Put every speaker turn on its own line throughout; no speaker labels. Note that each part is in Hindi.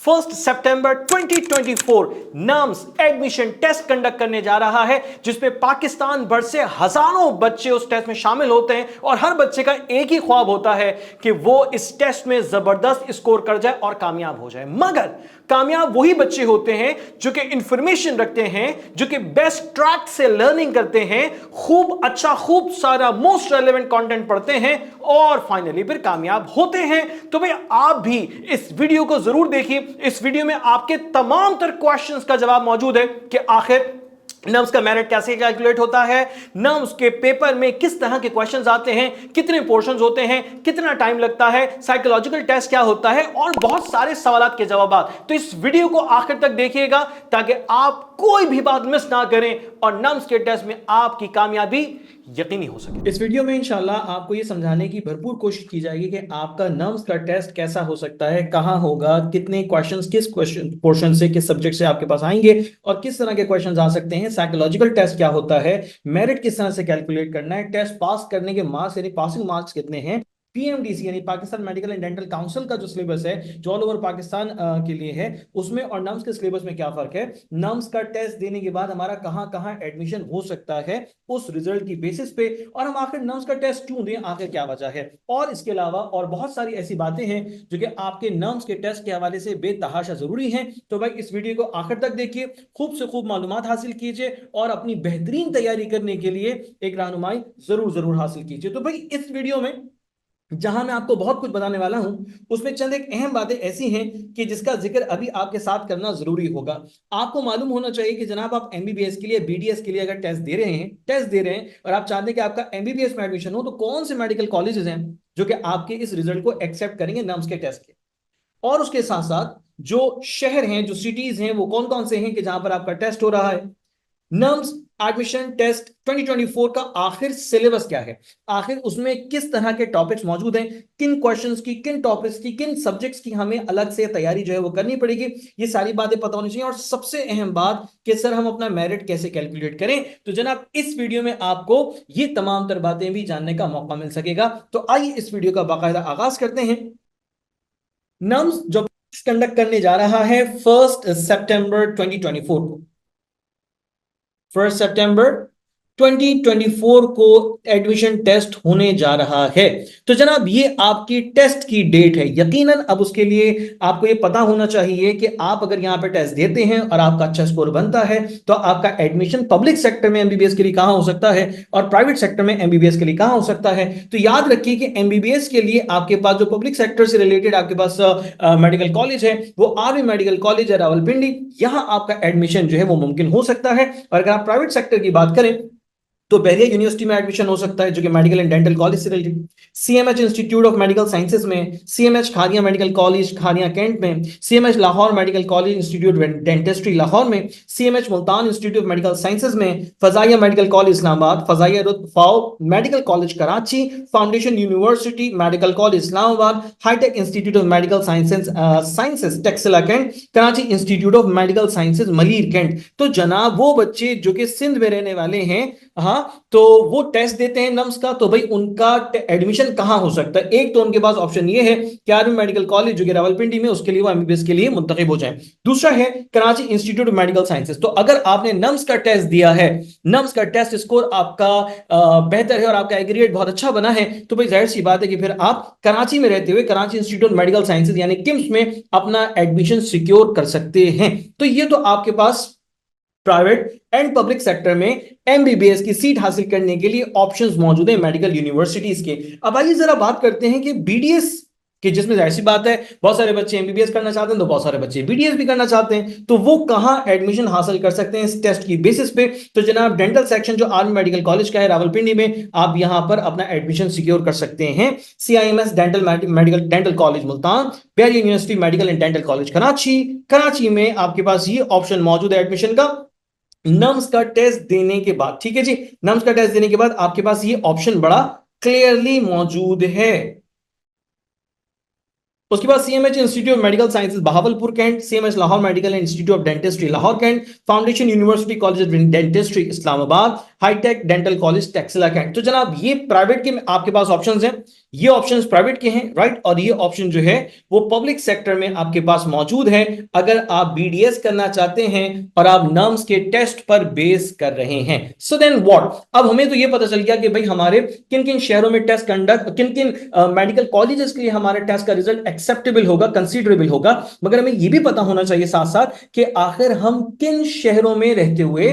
1 सितंबर 2024 नम्स एडमिशन टेस्ट कंडक्ट करने जा रहा है, जिसमें पाकिस्तान भर से हजारों बच्चे उस टेस्ट में शामिल होते हैं और हर बच्चे का एक ही ख्वाब होता है कि वो इस टेस्ट में जबरदस्त स्कोर कर जाए और कामयाब हो जाए। मगर कामयाब वही बच्चे होते हैं जो कि इंफॉर्मेशन रखते हैं, जो कि बेस्ट ट्रैक से लर्निंग करते हैं, खूब सारा मोस्ट रेलेवेंट कंटेंट पढ़ते हैं और फाइनली फिर कामयाब होते हैं। तो भाई आप भी इस वीडियो को जरूर देखिए। इस वीडियो में आपके तमाम तर क्वेश्चंस का जवाब मौजूद है कि आखिर नम्स का मेरिट कैसे कैलकुलेट होता है, नम्स के पेपर में किस तरह के क्वेश्चंस आते हैं, कितने पोर्शंस होते हैं, कितना टाइम लगता है, साइकोलॉजिकल टेस्ट क्या होता है और बहुत सारे सवालात के जवाब। तो इस वीडियो को आखिर तक देखिएगा ताकि आप कोई भी बात मिस ना करें और नम्स के टेस्ट में आपकी कामयाबी यकीनी हो सके।
इस वीडियो में इंशाल्लाह आपको ये समझाने की भरपूर कोशिश की जाएगी कि आपका नम्स का टेस्ट कैसा हो सकता है, कहां होगा, कितने क्वेश्चंस किस क्वेश्चन पोर्शन से, किस सब्जेक्ट से आपके पास आएंगे और किस तरह के क्वेश्चंस आ सकते हैं, साइकोलॉजिकल टेस्ट क्या होता है, मेरिट किस तरह से कैलकुलेट करना है, टेस्ट पास करने के मार्क्स यानी पासिंग मार्क्स कितने हैं, पीएमडीसी यानी Pakistan medical and dental council का जो सिलेबस है जो ऑल ओवर पाकिस्तान के लिए है, उसमें और नम्स के सिलेबस में क्या फर्क है, नम्स का टेस्ट देने के बाद हमारा कहां कहां एडमिशन हो सकता है उस रिजल्ट की बेसिस पे, और हम आखिर नम्स का टेस्ट क्यों दें, आखिर क्या वजह है। और इसके अलावा और बहुत सारी ऐसी बातें हैं जो कि आपके नम्स के टेस्ट के हवाले से बेतहाशा जरूरी हैं। तो भाई इस वीडियो को आखिर तक देखिए, खूब से खूब मालूमात हासिल कीजिए और अपनी बेहतरीन तैयारी करने के लिए एक रहनुमाई जरूर हासिल कीजिए। तो भाई इस वीडियो में जहां मैं आपको बहुत कुछ बताने वाला हूं, उसमें चंद एक अहम बातें ऐसी हैं कि जिसका जिक्र अभी आपके साथ करना जरूरी होगा। आपको मालूम होना चाहिए कि जनाब आप एमबीबीएस के लिए, बीडीएस के लिए अगर टेस्ट दे रहे हैं और आप चाहते हैं कि आपका एमबीबीएस में एडमिशन हो, तो कौन से मेडिकल कॉलेजेस हैं जो कि आपके इस रिजल्ट को एक्सेप्ट करेंगे नम्स के टेस्ट के, और उसके साथ साथ जो शहर हैं, जो सिटीज हैं, वो कौन कौन से हैं कि जहां पर आपका टेस्ट हो रहा है। नम्स एडमिशन टेस्ट 2024 का आखिर सिलेबस क्या है, आखिर उसमें किस तरह के टॉपिक्स मौजूद हैं, किन क्वेश्चंस की, किन टॉपिक्स की, किन सब्जेक्ट्स की हमें अलग से तैयारी जो है वो करनी पड़ेगी, ये सारी बातें पता होनी चाहिए। और सबसे अहम बात कि सर हम अपना मेरिट कैसे कैलकुलेट करें, तो जनाब इस वीडियो में आपको ये तमाम तर बातें भी जानने का मौका मिल सकेगा। तो आइए इस वीडियो का बाकायदा आगाज करते हैं। नम्स जो कंडक्ट करने जा रहा है 1 सितंबर 2024 को, 1 सितंबर 2024 को एडमिशन टेस्ट होने जा रहा है। तो जनाब ये आपकी टेस्ट की डेट है। यकीनन अब उसके लिए आपको ये पता होना चाहिए कि आप अगर यहां पे टेस्ट देते हैं और आपका अच्छा स्कोर बनता है तो आपका एडमिशन पब्लिक सेक्टर में एमबीबीएस के लिए कहां हो सकता है और प्राइवेट सेक्टर में एमबीबीएस के लिए कहां हो सकता है। तो याद रखिए कि एमबीबीएस के लिए आपके पास जो पब्लिक सेक्टर से रिलेटेड आपके पास मेडिकल कॉलेज है वो आर्मी मेडिकल कॉलेज है रावलपिंडी, यहां आपका एडमिशन जो है वो मुमकिन हो सकता है। और अगर आप प्राइवेट सेक्टर की बात करें तो बहरिया यूनिवर्सिटी में एडमिशन हो सकता है जो कि मेडिकल एंड डेंटल कॉलेज से related, CMH institute of medical sciences में, CMH Kharian medical college Kharian cantt में, CMH Lahore medical college institute dentistry Lahore में, CMH Multan institute of medical sciences में, Fazaia medical college Islamabad, Fazaia Pfau medical college Karachi, foundation university medical college Islamabad, hitech institute of medical sciences Taxila cantt, Karachi institute of medical sciences Malir cantt. तो जनाब वो बच्चे जो कि सिंध में रहने वाले हैं, हाँ, तो वो टेस्ट देते हैं नम्स का, तो भाई उनका एडमिशन कहां हो सकता है। एक तो उनके पास ऑप्शन ये है कि आर्मी मेडिकल कॉलेज जो कि रावलपिंडी में, उसके लिए वो एमबीबीएस के लिए मुंतखब हो जाए। दूसरा है Karachi institute of medical sciences. तो अगर आपने नम्स का टेस्ट दिया है, नम्स का टेस्ट स्कोर आपका बेहतर है और आपका एग्रीगेट बहुत अच्छा बना है, तो भाई जाहिर सी बात है कि फिर आप कराची में रहते हुए Karachi institute of medical sciences यानी किम्स में अपना एडमिशन सिक्योर कर सकते हैं। तो ये तो आपके पास प्राइवेट एंड पब्लिक सेक्टर में एमबीबीएस की सीट हासिल करने के लिए ऑप्शंस मौजूद हैं मेडिकल यूनिवर्सिटीज के। अब आइए जरा बात करते हैं कि बीडीएस कि जिसमें ऐसी बात है बहुत सारे बच्चे एमबीबीएस करना चाहते हैं तो बहुत सारे बच्चे बीडीएस भी करना चाहते हैं, तो वो कहां एडमिशन हासिल कर सकते हैं इस टेस्ट की बेसिस पे। तो जनाब डेंटल सेक्शन जो आर्मी मेडिकल कॉलेज का है रावलपिंडी में, आप यहां पर अपना एडमिशन सिक्योर कर सकते हैं। CIMS dental college Multan, Bahria university medical and dental college Karachi में आपके पास ये ऑप्शन मौजूद है एडमिशन का नम्स का टेस्ट देने के बाद। ठीक है जी, नम्स का टेस्ट देने के बाद आपके पास ये ऑप्शन बड़ा क्लियरली मौजूद है। उसके बाद CMH institute of medical sciences Bahawalpur cantt, CMH Lahore medical and institute of dentistry Lahore cantt, foundation university college of dentistry Islamabad, hi tech dental college Taxila cantt. तो जनाब ये प्राइवेट के आपके पास ऑप्शंस हैं, ये ऑप्शंस प्राइवेट के हैं, राइट, और ये ऑप्शन जो है वो पब्लिक सेक्टर में आपके पास मौजूद है अगर आप बीडीएस करना चाहते हैं और आप नर्म्स के टेस्ट पर बेस कर रहे हैं। सो देन व्हाट, अब हमें तो ये पता चल गया कि भाई हमारे किन किन शहरों में टेस्ट कंडक्ट, किन किन मेडिकल कॉलेजेस के लिए हमारे टेस्ट का रिजल्ट एक्सेप्टेबल होगा, कंसीडरेबल होगा, मगर हमें ये भी पता होना चाहिए साथ साथ कि आखिर हम किन शहरों में रहते हुए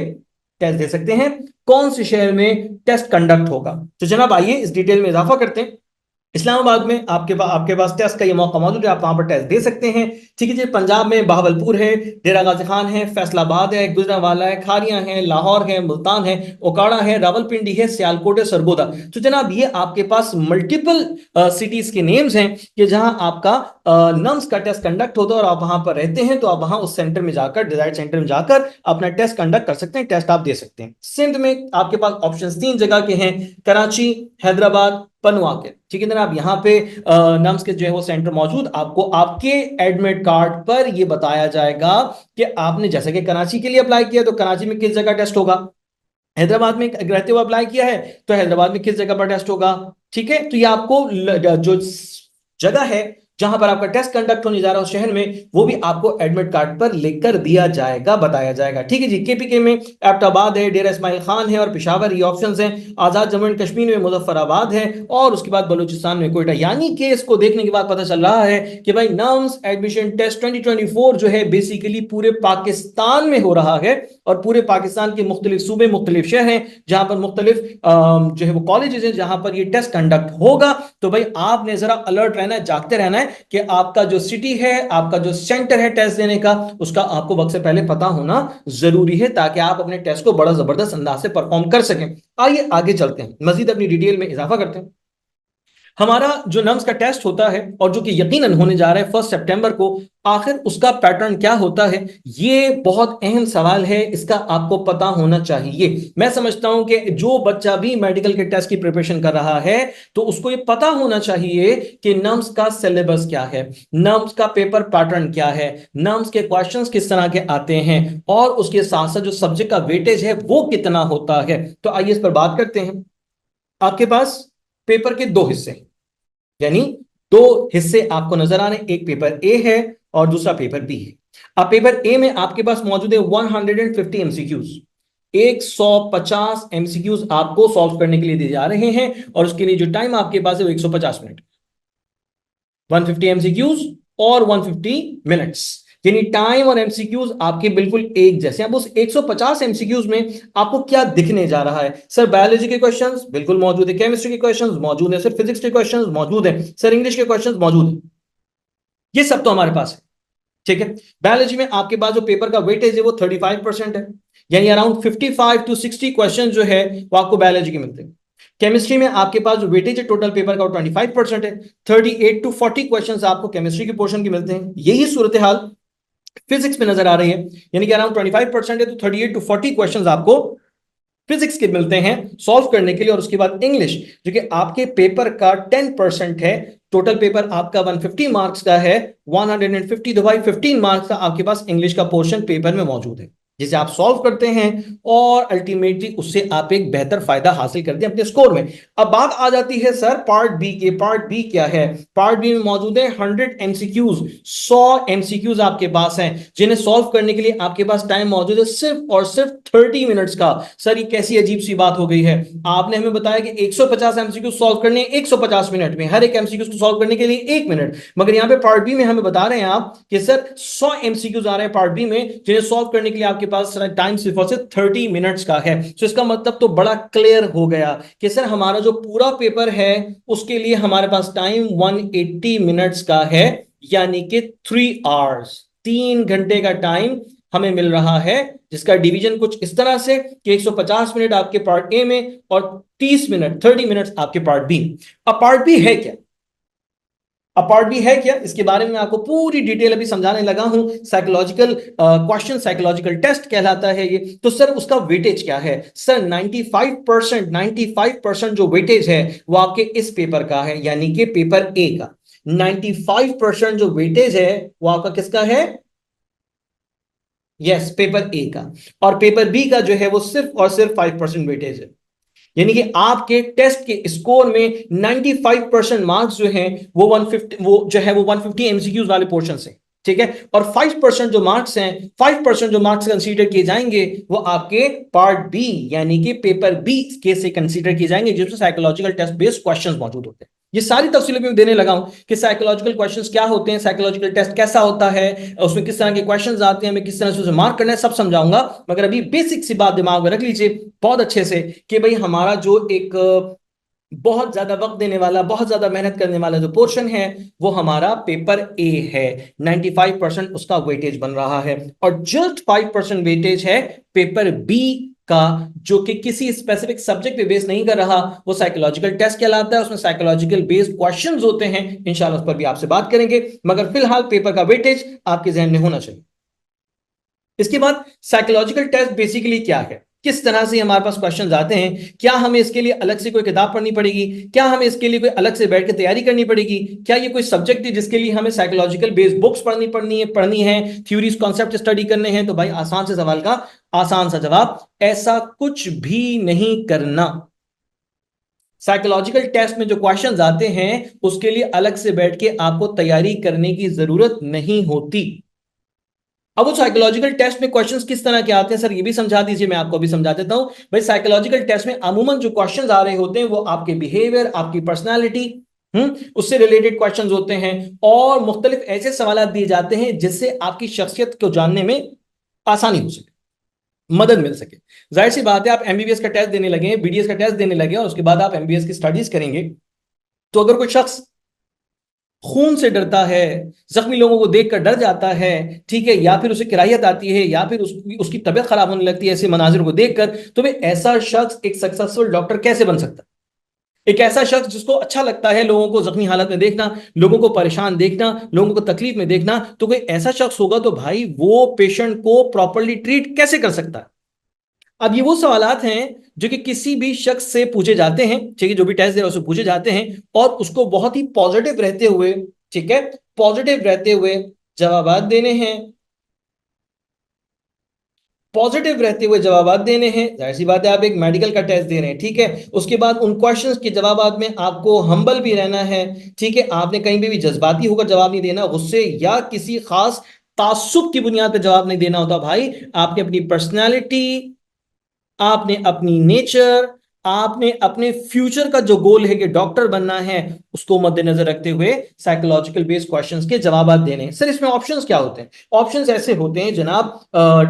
टेस्ट दे सकते हैं, कौन से शहर में टेस्ट कंडक्ट होगा। तो जनाब आइए इस डिटेल में इजाफा करते हैं। इस्लामाबाद में आपके पास टेस्ट का ये मौका मौजूद है, आप वहां पर टेस्ट दे सकते हैं, ठीक है जी। पंजाब में बहावलपुर है, डेरा गाजी खान है, फैसलाबाद है, गुजरांवाला है, खारियां है, लाहौर है, मुल्तान है, ओकाड़ा है, रावलपिंडी है, सियालकोट है, सरगोदा। तो जनाब ये आपके पास मल्टीपल सिटीज के नेम्स हैं कि जहां आपका नम्स का टेस्ट कंडक्ट होता है और आप वहां पर रहते हैं तो आप वहां उस सेंटर में जाकर, डिजायर्ड सेंटर में जाकर अपना टेस्ट कंडक्ट कर सकते हैं, टेस्ट आप दे सकते हैं। सिंध में आपके पास ऑप्शन 3 जगह के हैं, कराची, हैदराबाद, पनुआ के, ठीक है जनाब। यहाँ पे नम्स के जो है वो सेंटर मौजूद, आपको आपके एडमिट कार्ड पर ये बताया जाएगा कि आपने जैसे कि कराची के लिए अप्लाई किया तो कराची में किस जगह टेस्ट होगा, हैदराबाद में रहते हुए अप्लाई किया है तो हैदराबाद में किस जगह पर टेस्ट होगा, ठीक है। तो ये आपको जो जगह है जहां पर आपका टेस्ट कंडक्ट होने जा रहा है उस शहर में, वो भी आपको एडमिट कार्ड पर लिखकर दिया जाएगा, बताया जाएगा, ठीक है जी। केपीके में एबटाबाद है, डेरा इस्माइल खान है और पेशावर, ये ऑप्शंस हैं। आजाद जम्मू एंड कश्मीर में मुजफ्फराबाद है और उसके बाद बलूचिस्तान में कोयटा। यानी कि इसको देखने के बाद पता चल रहा है कि भाई नम्स एडमिशन टेस्ट 2024 जो है बेसिकली पूरे पाकिस्तान में हो रहा है और पूरे पाकिस्तान के मुख्तलिफ सूबे, मुख्तलिफ शहर हैं जहां पर मुख्तलिफ जो है वो कॉलेजेस हैं जहां पर ये टेस्ट कंडक्ट होगा। तो भाई आपने जरा अलर्ट रहना है, जागते रहना है कि आपका जो सिटी है, आपका जो सेंटर है टेस्ट देने का, उसका आपको वक्त से पहले पता होना जरूरी है ताकि आप अपने टेस्ट को बड़ा जबरदस्त अंदाज से परफॉर्म कर सकें। आइए आगे चलते हैं, मजीद अपनी डिटेल में इजाफा करते हैं। हमारा जो नम्स का टेस्ट होता है और जो कि यकीनन होने जा रहा है 1 सितंबर को, आखिर उसका पैटर्न क्या होता है, ये बहुत अहम सवाल है, इसका आपको पता होना चाहिए। मैं समझता हूं कि जो बच्चा भी मेडिकल के टेस्ट की प्रिपरेशन कर रहा है तो उसको ये पता होना चाहिए कि नम्स का सिलेबस क्या है, नम्स का पेपर पैटर्न क्या है, नम्स के क्वेश्चंस किस तरह के आते हैं और उसके साथ साथ जो सब्जेक्ट का वेटेज है वो कितना होता है। तो आइए इस पर बात करते हैं। आपके पास पेपर के 2 हिस्से, यानी 2 हिस्से आपको नजर आ रहे हैं, एक पेपर ए है और दूसरा पेपर बी है। अब पेपर ए में आपके पास मौजूद है 150 एमसीक्यूज, 150 एमसीक्यूज आपको सॉल्व करने के लिए दिए जा रहे हैं और उसके लिए जो टाइम आपके पास है वो 150 मिनट, 150 एमसीक्यूज और 150 मिनट्स, यानी टाइम और एमसीक्यूज आपके बिल्कुल एक जैसे। अब उस 150 एमसीक्यूज में आपको क्या दिखने जा रहा है? सर बायोलॉजी के क्वेश्चंस बिल्कुल मौजूद है, केमिस्ट्री के क्वेश्चंस मौजूद है, सर फिजिक्स के क्वेश्चंस मौजूद है, सर इंग्लिश के क्वेश्चंस मौजूद है, ये सब तो हमारे पास है, ठीक है। बायोलॉजी में आपके पास जो पेपर का वेटेज है वो 35% है, यानी अराउंड 55 to 60 क्वेश्चन जो है वो आपको बायोलॉजी के मिलते हैं। केमिस्ट्री में आपके पास जो वेटेज है टोटल पेपर का 25% है, 38 to 40 क्वेश्चंस आपको केमिस्ट्री के पोर्शन के मिलते हैं। यही सूरत हाल फिजिक्स में नजर आ रही है, यानी कि अराउंड 25% है तो 38 to 40 क्वेश्चंस आपको फिजिक्स के मिलते हैं सॉल्व करने के लिए। और उसके बाद इंग्लिश जो कि आपके पेपर का 10% है, टोटल पेपर आपका 150 मार्क्स का है, 150 तो भाई 15 मार्क्स का आपके पास इंग्लिश का पोर्शन पेपर में मौजूद है जिसे आप सॉल्व करते हैं और अल्टीमेटली उससे आप एक बेहतर फायदा हासिल करते हैं अपने स्कोर में। अब बात आ जाती है सर पार्ट बी के। पार्ट बी क्या है? पार्ट बी में मौजूद है 100 एमसीक्यूज, 100 एमसीक्यूज आपके पास हैं जिन्हें सॉल्व करने के लिए आपके पास टाइम मौजूद है सिर्फ और सिर्फ 30 मिनट्स का। सर ये कैसी अजीब सी बात हो गई है? आपने हमें बताया कि 150 एमसीक्यूज सॉल्व करने 150 मिनट में, हर एक एमसीक्यूज को सॉल्व करने के लिए 1 मिनट, मगर यहां पे पार्ट बी में हमें बता रहे हैं आप कि सर 100 एमसीक्यूज आ रहे हैं पार्ट बी में जिन्हें सॉल्व करने के लिए आपके पास टाइम सिर्फ और सिर्फ 30 मिनट्स का है। तो इसका मतलब तो बड़ा क्लियर हो गया कि सर हमारा जो पूरा पेपर है उसके लिए हमारे पास टाइम 180 मिनट्स का है, यानी कि 3 आवर्स, 3 घंटे का टाइम हमें मिल रहा है, जिसका डिवीजन कुछ इस तरह से कि 150 मिनट आपके पार्ट ए में और 30 मिनट्स आपके पार्ट बी। अब पार्ट बी है क्या? अब पार्ट बी है क्या, इसके बारे में आपको पूरी डिटेल अभी समझाने लगा हूं। साइकोलॉजिकल क्वेश्चन, साइकोलॉजिकल टेस्ट कहलाता है ये। तो सर उसका वेटेज क्या है? सर 95% जो वेटेज है वो आपके इस पेपर का है, यानी कि पेपर ए का। 95% जो वेटेज है वो आपका किसका है? यस, पेपर ए का। और पेपर बी का जो है वो सिर्फ और सिर्फ 5% वेटेज है। यानी कि आपके टेस्ट के स्कोर में 95% मार्क्स जो हैं वो 150 वो जो है वो 150 एमसीक्यूज वाले पोर्शन से, ठीक है। और 5% जो मार्क्स हैं, 5% जो मार्क्स कंसीडर किए जाएंगे वो आपके पार्ट बी यानी कि पेपर बी के से कंसीडर किए जाएंगे, जिसमें साइकोलॉजिकल टेस्ट बेस्ड क्वेश्चंस मौजूद होते हैं। ये सारी तफसीलें मैं देने लगा हूं कि साइकोलॉजिकल क्वेश्चंस क्या होते हैं, साइकोलॉजिकल टेस्ट कैसा होता है, उसमें किस तरह के क्वेश्चंस आते हैं, हमें किस तरह से उसे मार्क करना है, सब समझाऊंगा। मगर अभी बेसिक सी बात दिमाग में रख लीजिए बहुत अच्छे से कि भाई हमारा जो एक बहुत ज्यादा वक्त देने वाला, बहुत ज्यादा मेहनत करने वाला जो पोर्शन है वो हमारा पेपर ए है। 95% उसका वेटेज बन रहा है और जस्ट 5% वेटेज है पेपर बी का, जो कि किसी स्पेसिफिक सब्जेक्ट पे बेस नहीं कर रहा, वो साइकोलॉजिकल टेस्ट कहलाता है। उसमें साइकोलॉजिकल बेस्ड क्वेश्चंस होते हैं, इंशाल्लाह उस पर भी आपसे बात करेंगे। मगर फिलहाल पेपर का वेटेज आपके जहन में होना चाहिए। इसके बाद साइकोलॉजिकल टेस्ट बेसिकली क्या है, किस तरह से हमारे पास क्वेश्चंस आते हैं, क्या हमें इसके लिए अलग से कोई किताब पढ़नी पड़ेगी, क्या हमें इसके लिए कोई अलग से बैठ के तैयारी करनी पड़ेगी, क्या ये कोई सब्जेक्ट है जिसके लिए हमें साइकोलॉजिकल बेस्ड बुक्स पढ़नी है, थ्योरीज कॉन्सेप्ट स्टडी करने हैं? तो भाई आसान से सवाल का आसान सा जवाब, ऐसा कुछ भी नहीं करना। साइकोलॉजिकल टेस्ट में जो क्वेश्चंस आते हैं उसके लिए अलग से बैठ के आपको तैयारी करने की जरूरत नहीं होती। अब वो साइकोलॉजिकल टेस्ट में क्वेश्चंस किस तरह के आते हैं सर, ये भी समझा दीजिए। मैं आपको भी समझा देता हूं। भाई साइकोलॉजिकल टेस्ट में अमूमन जो क्वेश्चंस आ रहे होते हैं वो आपके बिहेवियर, आपकी पर्सनालिटी, उससे रिलेटेड क्वेश्चंस होते हैं और मुख्तलिफ ऐसे सवाल दिए जाते हैं जिससे आपकी शख्सियत को जानने में आसानी हो सके, मदद मिल सके। जाहिर सी बात है, आप एमबीबीएस का टेस्ट देने लगे, बीडीएस का टेस्ट देने लगे और उसके बाद आप एमबीबीएस की स्टडीज करेंगे, तो अगर कोई शख्स खून से डरता है, जख्मी लोगों को देखकर डर जाता है, ठीक है, या फिर उसे किरायत आती है, या फिर उसकी तबीयत खराब होने लगती है ऐसे मनाजिर को देखकर, तो भाई ऐसा शख्स एक सक्सेसफुल डॉक्टर कैसे बन सकता है? एक ऐसा शख्स जिसको अच्छा लगता है लोगों को जख्मी हालत में देखना, लोगों को परेशान देखना, लोगों को तकलीफ में देखना, तो कोई ऐसा शख्स होगा तो भाई वो पेशेंट को प्रॉपरली ट्रीट कैसे कर सकता है? अब ये वो सवालात हैं जो कि किसी भी शख्स से पूछे जाते हैं, ठीक है, जो भी टेस्ट दे रहा है उससे पूछे जाते हैं और उसको बहुत ही पॉजिटिव रहते हुए, ठीक है, पॉजिटिव रहते हुए जवाबात देने हैं, पॉजिटिव रहते हुए जवाबात देने हैं। जाहिर सी बात है, आप एक मेडिकल का टेस्ट दे रहे हैं, ठीक है, उसके बाद उन क्वेश्चंस के जवाबात में आपको हम्बल भी रहना है, ठीक है, आपने कहीं पे भी जज्बाती होकर जवाब नहीं देना, गुस्से या किसी खास तासुब की बुनियाद पर जवाब नहीं देना होता। भाई आपने अपनी पर्सनैलिटी, आपने अपनी नेचर, आपने अपने फ्यूचर का जो गोल है कि डॉक्टर बनना है, उसको मद्देनजर रखते हुए साइकोलॉजिकल बेस्ड क्वेश्चंस के जवाब देने हैं। सर इसमें ऑप्शंस क्या होते हैं? ऑप्शंस ऐसे होते हैं जनाब,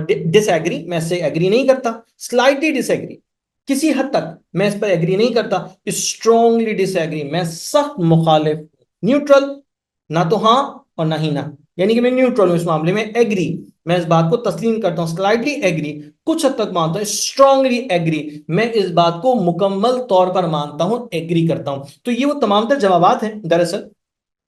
डिसएग्री, मैं इससे एग्री नहीं करता, स्लाइटली डिसएग्री, किसी हद तक मैं इस पर एग्री नहीं करता, स्ट्रॉन्गली डिसएग्री, मैं सख्त मुखालिफ, न्यूट्रल, ना तो हाँ और ना ही ना, यानी कि मैं न्यूट्रल हूं इस मामले में, एग्री, मैं इस बात को तस्लीम करता हूं, स्लाइटली एग्री, कुछ हद तक मानता हूं, स्ट्रांगली एग्री, मैं इस बात को मुकम्मल तौर पर मानता हूं, एग्री करता हूं। तो ये वो तमाम तर जवाबात हैं दरअसल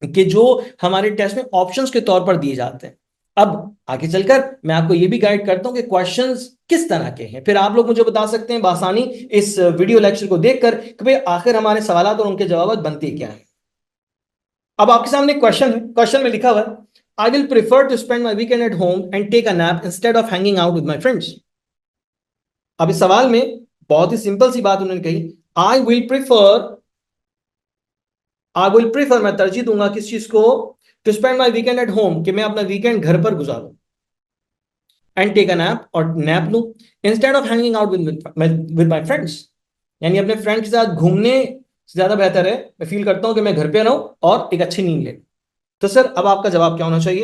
कि जो हमारे टेस्ट में ऑप्शंस के तौर पर दिए जाते हैं। अब आगे चलकर मैं आपको ये भी गाइड करता हूं कि क्वेश्चंस किस तरह के हैं, फिर आप लोग मुझे बता सकते हैं बासानी इस वीडियो लेक्चर को देखकर कि भाई आखिर हमारे सवाल और उनके जवाब बनते क्या है। अब आपके सामने क्वेश्चन है, क्वेश्चन में लिखा हुआ है, I will prefer to spend my weekend at home and take a nap instead of hanging out with my friends. अब इस सवाल में बहुत ही सिंपल सी बात उन्होंने कही, I will prefer, मैं तरजीह दूंगा किस चीज को, to spend my weekend at home, कि मैं अपना वीकेंड घर पर गुजारूं, and take a nap, और नैप लूं, instead of hanging out with my friends, यानी अपने फ्रेंड के साथ घूमने से ज्यादा बेहतर है, मैं फील करता हूं कि मैं घर पे रहूं और एक अच्छी नींद ले। तो सर अब आपका जवाब क्या होना चाहिए?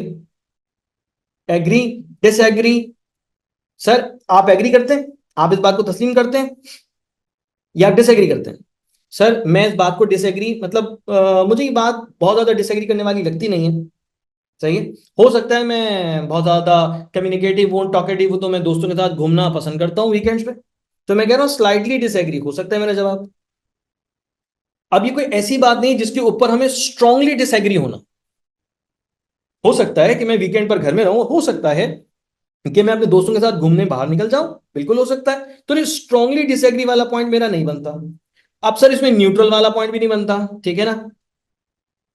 Agree, disagree? सर आप एग्री करते हैं, आप इस बात को तस्लीम करते हैं या डिसएग्री करते हैं? सर मैं इस बात को डिसएग्री, मतलब मुझे ये बात बहुत ज्यादा डिसएग्री करने वाली लगती नहीं है। सही है, हो सकता है मैं बहुत ज्यादा कम्युनिकेटिव हूं, टॉकेटिव हूं, तो मैं दोस्तों के साथ घूमना पसंद करता हूं वीकेंड्स पे, तो मैं कह रहा हूं स्लाइटली डिसएग्री हो सकता है मेरा जवाब। अब ये कोई ऐसी बात नहीं जिसके ऊपर हमें स्ट्रांगली डिसएग्री होना, हो सकता है कि मैं वीकेंड पर घर में रहूं, हो सकता है कि मैं अपने दोस्तों के साथ घूमने बाहर निकल जाऊं, बिल्कुल हो सकता है। तो ये स्ट्रांगली डिसएग्री वाला पॉइंट मेरा नहीं बनता। अब सर इसमें न्यूट्रल वाला पॉइंट भी नहीं बनता, ठीक है ना,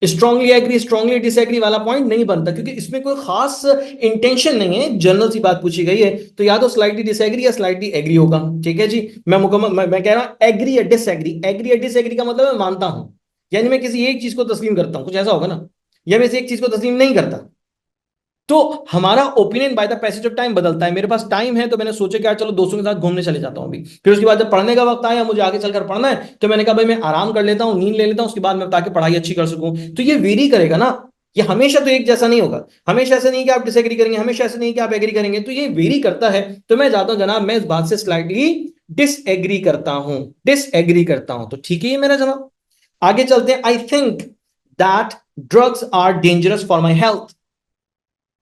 स्ट्रांगली एग्री स्ट्रांगली डिसएग्री वाला पॉइंट नहीं बनता, क्योंकि इसमें कोई खास इंटेंशन नहीं है, जनरल सी बात पूछी गई है, तो या तो स्लाइटली डिसएग्री या स्लाइटली एग्री होगा। ठीक है जी, मैं मुकम्मल मैं कह रहा हूं एग्री या डिसएग्री। एग्री या डिसएग्री का मतलब मैं मानता हूं, यानी मैं किसी एक चीज को तस्लीम करता हूं, कुछ ऐसा होगा ना, या मैं इस एक चीज को तस्लीम नहीं करता। तो हमारा opinion by the passage of time बदलता है। मेरे पास टाइम है तो मैंने सोचा कि यार चलो दोस्तों के साथ घूमने चले जाता हूं अभी, फिर उसके बाद जब पढ़ने का वक्त आया, मुझे आगे चलकर पढ़ना है, तो मैंने कहा भाई मैं आराम कर लेता हूं, नींद ले लेता हूं, उसके बाद मैं ताकि पढ़ाई अच्छी कर सकूं। तो ये वेरी करेगा ना, ये हमेशा तो एक जैसा नहीं होगा, हमेशा ऐसा नहीं कि आप डिसएग्री करेंगे, हमेशा ऐसा नहीं कि आप एग्री करेंगे, तो ये वेरी करता है। तो मैं जाता हूं जनाब, मैं इस बात से स्लाइटली डिसएग्री करता हूं, डिसएग्री करता हूं। तो ठीक है ये मेरा जवाब। आगे चलते हैं। I think that drugs are dangerous for my health.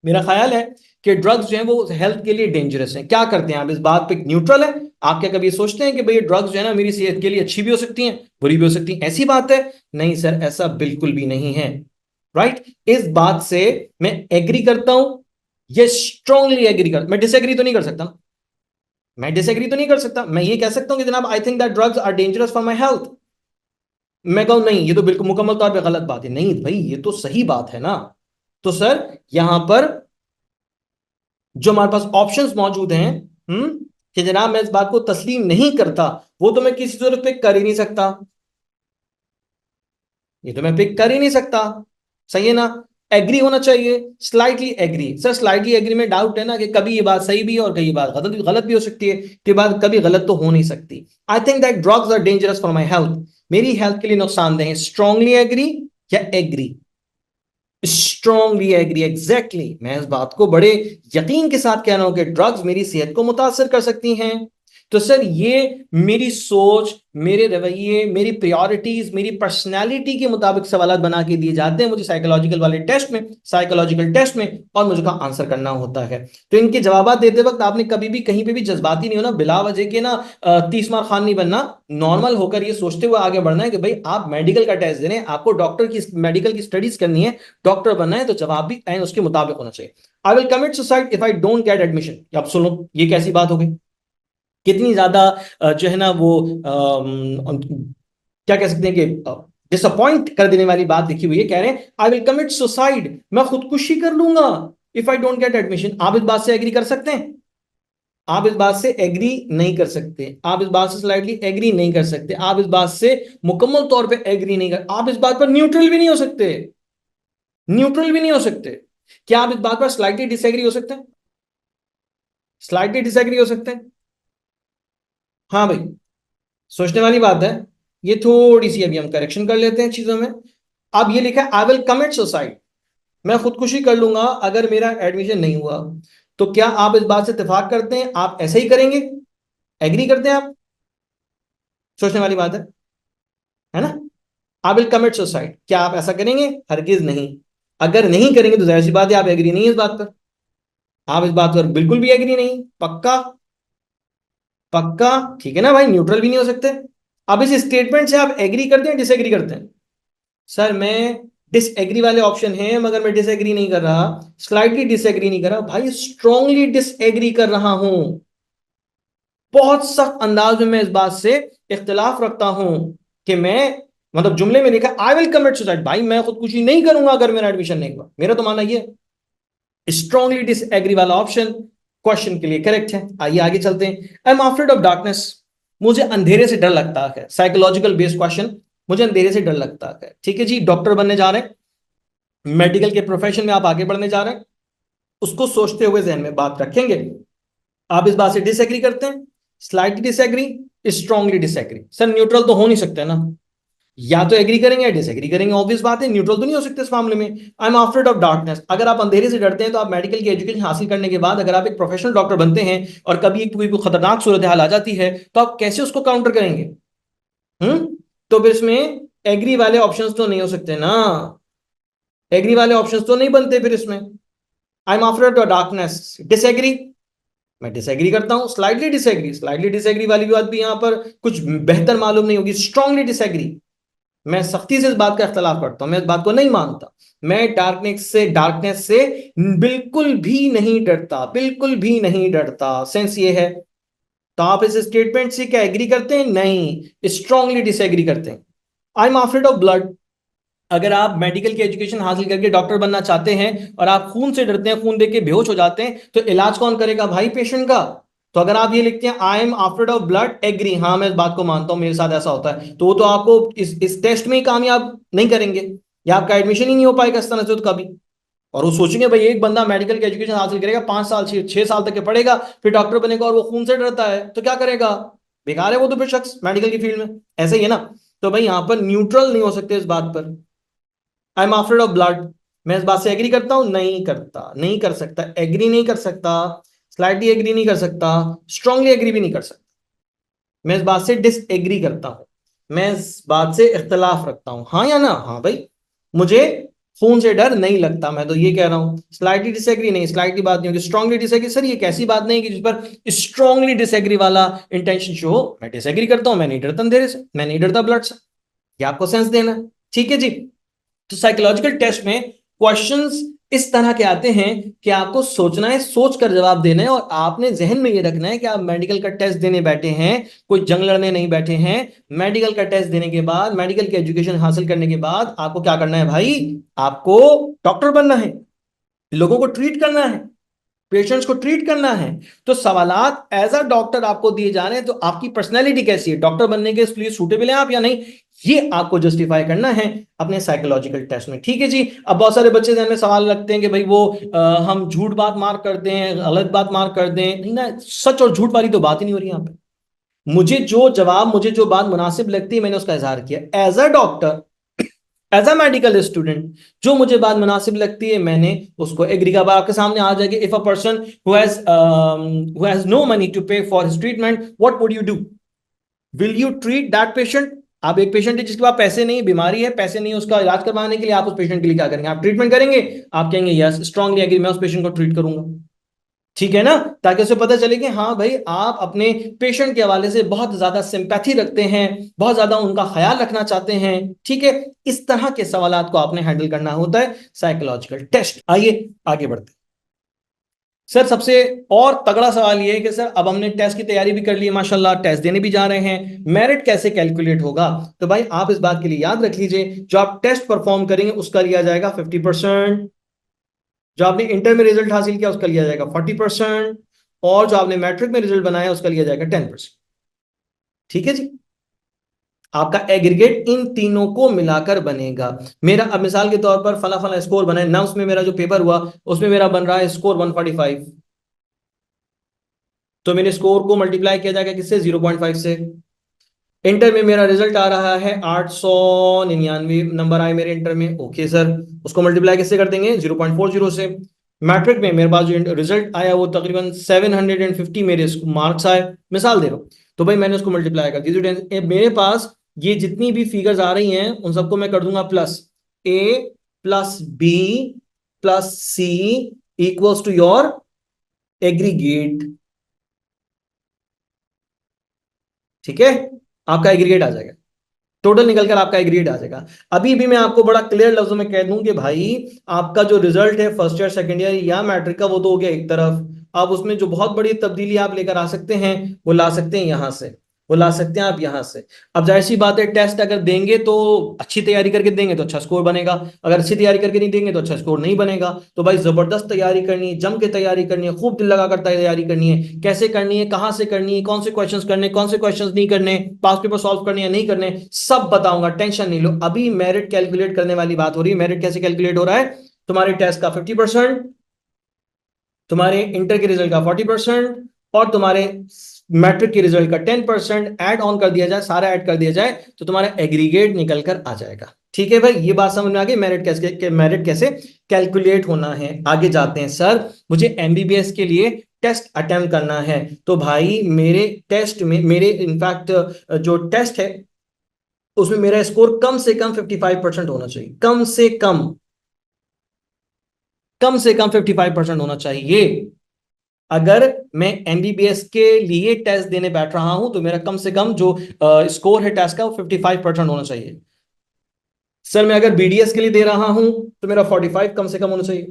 मेरा ख्याल है कि ड्रग्स जो है वो हेल्थ के लिए डेंजरस हैं। क्या करते हैं आप इस बात पे न्यूट्रल है? आप क्या कभी सोचते हैं कि भाई ड्रग्स जो है ना मेरी सेहत के लिए अच्छी भी हो सकती हैं, बुरी भी हो सकती हैं? ऐसी बात है? नहीं सर, ऐसा बिल्कुल भी नहीं है। राइट, इस बात से मैं एग्री करता हूं, ये स्ट्रांगली एग्री कर, मैं डिसएग्री तो नहीं कर सकता, मैं डिसएग्री तो नहीं कर सकता। मैं ये कह सकता हूं कि जनाब I think that drugs are dangerous for my health. मैं कहूं नहीं ये तो बिल्कुल मुकम्मल तौर पे गलत बात है। नहीं भाई, ये तो सही बात है ना। तो सर यहां पर जो हमारे पास ऑप्शंस मौजूद हैं, कि जनाब मैं इस बात को तस्लीम नहीं करता, वो तो मैं किसी सूरत पे कर ही नहीं सकता, ये तो मैं पिक कर ही नहीं सकता। सही है ना? एग्री होना चाहिए, slightly agree. Sir slightly agree में डाउट है ना कि कभी ये बात सही भी है और कई बात गलत भी हो सकती है, कि बात कभी गलत तो हो नहीं सकती। I think that drugs are dangerous for my health, मेरी हेल्थ के लिए नुकसानदेह है। स्ट्रांगली एग्री या एग्री? Strongly agree, exactly. मैं इस बात को बड़े यकीन के साथ कह रहा हूं कि ड्रग्स मेरी सेहत को मुतासर कर सकती हैं। तो सर ये मेरी सोच, मेरे रवैये, मेरी प्रायोरिटीज, मेरी पर्सनैलिटी के मुताबिक सवाल बना के दिए जाते हैं मुझे साइकोलॉजिकल वाले टेस्ट में, साइकोलॉजिकल टेस्ट में, और मुझे का आंसर करना होता है। तो इनके जवाब देते वक्त आपने कभी भी कहीं पे भी जज्बाती नहीं होना, बिला वजह के ना 30 मार खान नहीं बनना। नॉर्मल होकर ये सोचते हुए आगे बढ़ना है कि भाई आप मेडिकल का टेस्ट दे रहे हैं, आपको डॉक्टर की मेडिकल की स्टडीज करनी है, डॉक्टर बनना है, तो जवाब भी उसके मुताबिक होना चाहिए। I will commit suicide if I don't get admission. अब सुनो, ये कैसी बात हो गई? कितनी ज्यादा जो है ना वो क्या कह सकते हैं कि डिसअपॉइंट कर देने वाली बात लिखी हुई है। कह रहे हैं आई विल कमिट सुसाइड, मैं खुदकुशी कर लूंगा, if I don't get admission. आप इस बात से एग्री कर सकते हैं? आप इस बात से एग्री नहीं कर सकते, आप इस बात से स्लाइटली एग्री नहीं कर सकते, आप इस बात से मुकम्मल तौर पे एग्री नहीं कर, आप इस बात पर न्यूट्रल भी नहीं हो सकते, न्यूट्रल भी नहीं हो सकते। क्या आप इस बात पर स्लाइटली डिसएग्री हो सकते हैं? स्लाइटली डिसएग्री हो सकते हैं? हाँ भाई, सोचने वाली बात है। ये थोड़ी सी अभी हम करेक्शन कर लेते हैं चीजों में। अब ये लिखा है आई विल कमिट सुसाइड, मैं खुदकुशी कर लूंगा अगर मेरा एडमिशन नहीं हुआ। तो क्या आप इस बात से इत्तेफाक करते हैं? आप ऐसे ही करेंगे? एग्री करते हैं आप? सोचने वाली बात है ना? आई विल कमिट सुसाइड, क्या आप ऐसा करेंगे? हरगिज नहीं। अगर नहीं करेंगे तो जाहिर सी बात है आप एग्री नहीं है इस बात पर, आप इस बात पर बिल्कुल भी एग्री नहीं। पक्का? पक्का? ठीक है ना भाई, न्यूट्रल भी नहीं हो सकते। अब इस स्टेटमेंट से आप एग्री करते हैं डिसएग्री करते हैं? सर मैं डिसएग्री वाले ऑप्शन है, मगर मैं डिसएग्री नहीं कर रहा, स्लाइटली डिसएग्री नहीं कर रहा भाई, स्ट्रांगली डिसएग्री कर रहा हूं। बहुत सख्त अंदाज में मैं इस बात से इख्तिलाफ रखता हूं कि मैं, मतलब जुमले में लिखा आई विल कमिट सुसाइड, भाई मैं खुदकुशी नहीं करूंगा अगर मेरा एडमिशन नहीं हुआ। मेरा तो मानना ये स्ट्रांगली डिसएग्री वाला ऑप्शन क्वेश्चन के लिए करेक्ट है। आइए आगे चलते हैं। I am afraid of darkness, मुझे अंधेरे से डर लगता है। साइकोलॉजिकल बेस्ड क्वेश्चन, मुझे अंधेरे से डर लगता है। ठीक है जी, डॉक्टर बनने जा रहे हैं, मेडिकल के प्रोफेशन में आप आगे बढ़ने जा रहे हैं, उसको सोचते हुए जहन में बात रखेंगे। आप इस बात से डिसएग्री करते हैं? Slightly disagree, strongly disagree? Sir neutral तो हो नहीं सकते ना, या तो एग्री करेंगे या डिसएग्री करेंगे, ऑब्वियस बात है, न्यूट्रल तो नहीं हो सकते इस मामले में। आई एम आफ्रेड ऑफ डार्कनेस, अगर आप अंधेरे से डरते हैं तो आप मेडिकल की एजुकेशन हासिल करने के बाद अगर आप एक प्रोफेशनल डॉक्टर बनते हैं और कभी कोई खतरनाक सूरत हाल आ जाती है तो आप कैसे उसको काउंटर करेंगे? तो फिर इसमें एग्री वाले ऑप्शंस तो नहीं हो सकते ना, एग्री वाले ऑप्शंस तो नहीं बनते फिर इसमें। आई am afraid of darkness, disagree, मैं डिसएग्री करता हूं। स्लाइटली डिसएग्री, स्लाइटली डिसएग्री वाली बात भी यहां पर कुछ बेहतर मालूम नहीं होगी। स्ट्रांगली डिसएग्री, मैं सख्ती से इस बात का इख्तलाफ करता हूं, मैं इस बात को नहीं मानता। मैं डार्कनेस से बिल्कुल भी नहीं डरता, बिल्कुल भी नहीं डरता। सेंस ये है। तो आप इस स्टेटमेंट से क्या एग्री करते हैं? नहीं, स्ट्रांगली डिसएग्री करते हैं। I am afraid of blood, अगर आप मेडिकल की एजुकेशन हासिल करके डॉक्टर बनना चाहते हैं और आप खून से डरते हैं, खून देख के बेहोश हो जाते हैं, तो इलाज कौन करेगा भाई? पेशेंट का। तो अगर आप ये लिखते हैं I am afraid of blood, agree, हाँ मैं इस बात को मानता हूं, मेरे साथ ऐसा होता है, तो वो तो आपको इस टेस्ट में ही कामयाब नहीं करेंगे, या आपका एडमिशन ही नहीं हो पाएगा इस तरह से तो कभी। और वो सोचेंगे भाई एक बंदा मेडिकल की एजुकेशन हासिल करेगा, 5 साल 6 साल तक के पढ़ेगा, फिर डॉक्टर बनेगा, और वो खून से डरता है, तो क्या करेगा? बेकार है वो तो फिर शख्स मेडिकल की फील्ड में। ऐसे ही है ना। तो भाई यहां पर न्यूट्रल नहीं हो सकते इस बात पर। आई एम आफ्रेड ऑफ ब्लड, मैं इस बात से एग्री करता हूं? नहीं करता, नहीं कर सकता, एग्री नहीं कर सकता, स्लाइटली एग्री नहीं कर सकता, स्ट्रांगली एग्री भी नहीं कर सकता। मैं इस बात से डिसएग्री करता हूं, मैं इस बात से इख्तलाफ रखता हूं, हाँ या ना? हाँ भाई, मुझे खून से डर नहीं लगता, मैं तो ये कह रहा हूं। स्लाइटली डिसएग्री नहीं, स्लाइटली बात नहीं होगी, स्ट्रांगली डिसएग्री। सर ये कैसी बात नहीं कि जिस पर स्ट्रांगली डिसएग्री वाला इंटेंशन शो हो? मैं डिसएग्री करता हूं, मैं नहीं डरता अंधेरे से, मैं नहीं डरता ब्लड से। ये आपको सेंस देना है, ठीक है जी। तो साइकोलॉजिकल टेस्ट में क्वेश्चंस इस तरह के आते हैं कि आपको सोचना है, सोच कर जवाब देना है, और आपने जहन में ये रखना है कि आप मेडिकल का टेस्ट देने बैठे हैं, कोई जंग लड़ने नहीं बैठे हैं। मेडिकल का टेस्ट देने के बाद, मेडिकल की एजुकेशन हासिल करने के बाद आपको क्या करना है भाई? आपको डॉक्टर बनना है, लोगों को ट्रीट करना है, पेशेंट्स को ट्रीट करना है। तो सवालात एज अ डॉक्टर आपको दिए जा रहे हैं, तो आपकी पर्सनैलिटी कैसी है, डॉक्टर बनने के लिए सूटेबल है आप या नहीं, ये आपको जस्टिफाई करना है अपने साइकोलॉजिकल टेस्ट में, ठीक है जी। अब बहुत सारे बच्चे ध्यान में सवाल रखते हैं कि भाई वो हम झूठ बात मार कर दें, गलत बात मार कर दें, नहीं ना, सच और झूठ वाली तो बात ही नहीं हो रही यहाँ पे। मुझे जो बात मुनासिब लगती है मैंने उसका इजहार किया as a doctor, as a medical student. जो मुझे बात मुनासिब लगती है मैंने उसको एग्री का, आपके सामने आ जाएगी। If a person who has no money to pay for his treatment, what would you do? Will you treat that patient? आप एक पेशेंट है जिसके पास पैसे नहीं, बीमारी है, पैसे नहीं उसका इलाज करवाने के लिए, आप उस पेशेंट के लिए क्या करेंगे? आप ट्रीटमेंट करेंगे? आप कहेंगे यस, स्ट्रांगली एग्री, मैं उस पेशेंट को ट्रीट करूंगा, ठीक है ना। ताकि उसे पता चले कि हाँ भाई आप अपने पेशेंट के हवाले से बहुत ज्यादा सिंपैथी रखते हैं, बहुत ज्यादा उनका ख्याल रखना चाहते हैं, ठीक है। इस तरह के सवालात को आपने हैंडल करना होता है साइकोलॉजिकल टेस्ट। आइए आगे बढ़ते हैं। सर सबसे और तगड़ा सवाल ये है कि सर अब हमने टेस्ट की तैयारी भी कर ली है, माशाल्लाह टेस्ट देने भी जा रहे हैं, मेरिट कैसे कैलकुलेट होगा? तो भाई आप इस बात के लिए याद रख लीजिए, जो आप टेस्ट परफॉर्म करेंगे उसका लिया जाएगा 50%, जो आपने इंटर में रिजल्ट हासिल किया उसका लिया जाएगा 40%, और जो आपने मैट्रिक में रिजल्ट बनाया उसका लिया जाएगा 10%, ठीक है जी। आपका एग्रीगेट इन तीनों को मिलाकर बनेगा। मेरा अब मिसाल के तौर पर फला फला स्कोर बना है ना, उसमें मेरा जो पेपर हुआ उसमें मेरा बन रहा है स्कोर 145, तो मेरे स्कोर को मल्टीप्लाई किया जाएगा किससे? 0.5 से। इंटर में मेरा रिजल्ट आ रहा है 899 नंबर आए मेरे इंटर में, ओके सर, उसको मल्टीप्लाई किससे कर देंगे? 0.40 से। मैट्रिक में मेरे पास जो रिजल्ट आया वो तकरीबन 750 मेरे मार्क्स आए, मिसाल दे रहा हूँ, तो भाई मैंने उसको मल्टीप्लाई कर दी। मेरे पास ये जितनी भी फिगर्स आ रही हैं उन सबको मैं कर दूंगा plus, A plus B plus C equals to your aggregate, ठीक है। आपका एग्रीगेट आ जाएगा, टोटल निकलकर आपका एग्रीड आ जाएगा। अभी भी मैं आपको बड़ा क्लियर लफ्जों में कह दूं कि भाई आपका जो रिजल्ट है फर्स्ट ईयर सेकंड ईयर या मैट्रिक का वो तो हो गया एक तरफ, अब उसमें जो बहुत बड़ी तब्दीली आप लेकर आ सकते हैं वो ला सकते हैं यहां से, वो ला सकते हैं आप यहां से। अब जाहिर सी बात है टेस्ट अगर देंगे तो अच्छी तैयारी करके देंगे तो अच्छा स्कोर बनेगा, अगर अच्छी तैयारी करके नहीं देंगे तो अच्छा स्कोर नहीं बनेगा। तो भाई जबरदस्त तैयारी करनी है, जम के तैयारी करनी है, खूब दिल लगाकर तैयारी करनी है। कैसे करनी है, कहां से करनी है, कौन से क्वेश्चंस करने, कौन से क्वेश्चंस नहीं करने, पास पेपर सॉल्व करने या नहीं करने, सब बताऊंगा, टेंशन नहीं लो। अभी मेरिट कैलकुलेट करने वाली बात हो रही है। मेरिट कैसे कैलकुलेट हो रहा है? तुम्हारे टेस्ट का 50%, तुम्हारे इंटर के रिजल्ट का 40%, और तुम्हारे मैट्रिक के रिजल्ट का 10% ऐड ऑन कर दिया जाए, सारा ऐड कर दिया जाए तो तुम्हारा एग्रीगेट निकल कर आ जाएगा, ठीक है भाई। ये बात समझ में आ गई, मेरिट कैसे कैलकुलेट होना है। आगे जाते हैं। सर मुझे एमबीबीएस के लिए टेस्ट अटेम्प्ट करना है, तो भाई मेरे टेस्ट में, मेरे इनफैक्ट जो टेस्ट है उसमें मेरा स्कोर कम से कम 55% होना चाहिए, कम से कम 55% होना चाहिए। अगर मैं एमबीबीएस के लिए टेस्ट देने बैठ रहा हूं तो मेरा कम से कम जो स्कोर है टेस्ट का वो 55% होना चाहिए। सर मैं अगर बीडीएस के लिए दे रहा हूं तो मेरा 45 कम से कम होना चाहिए।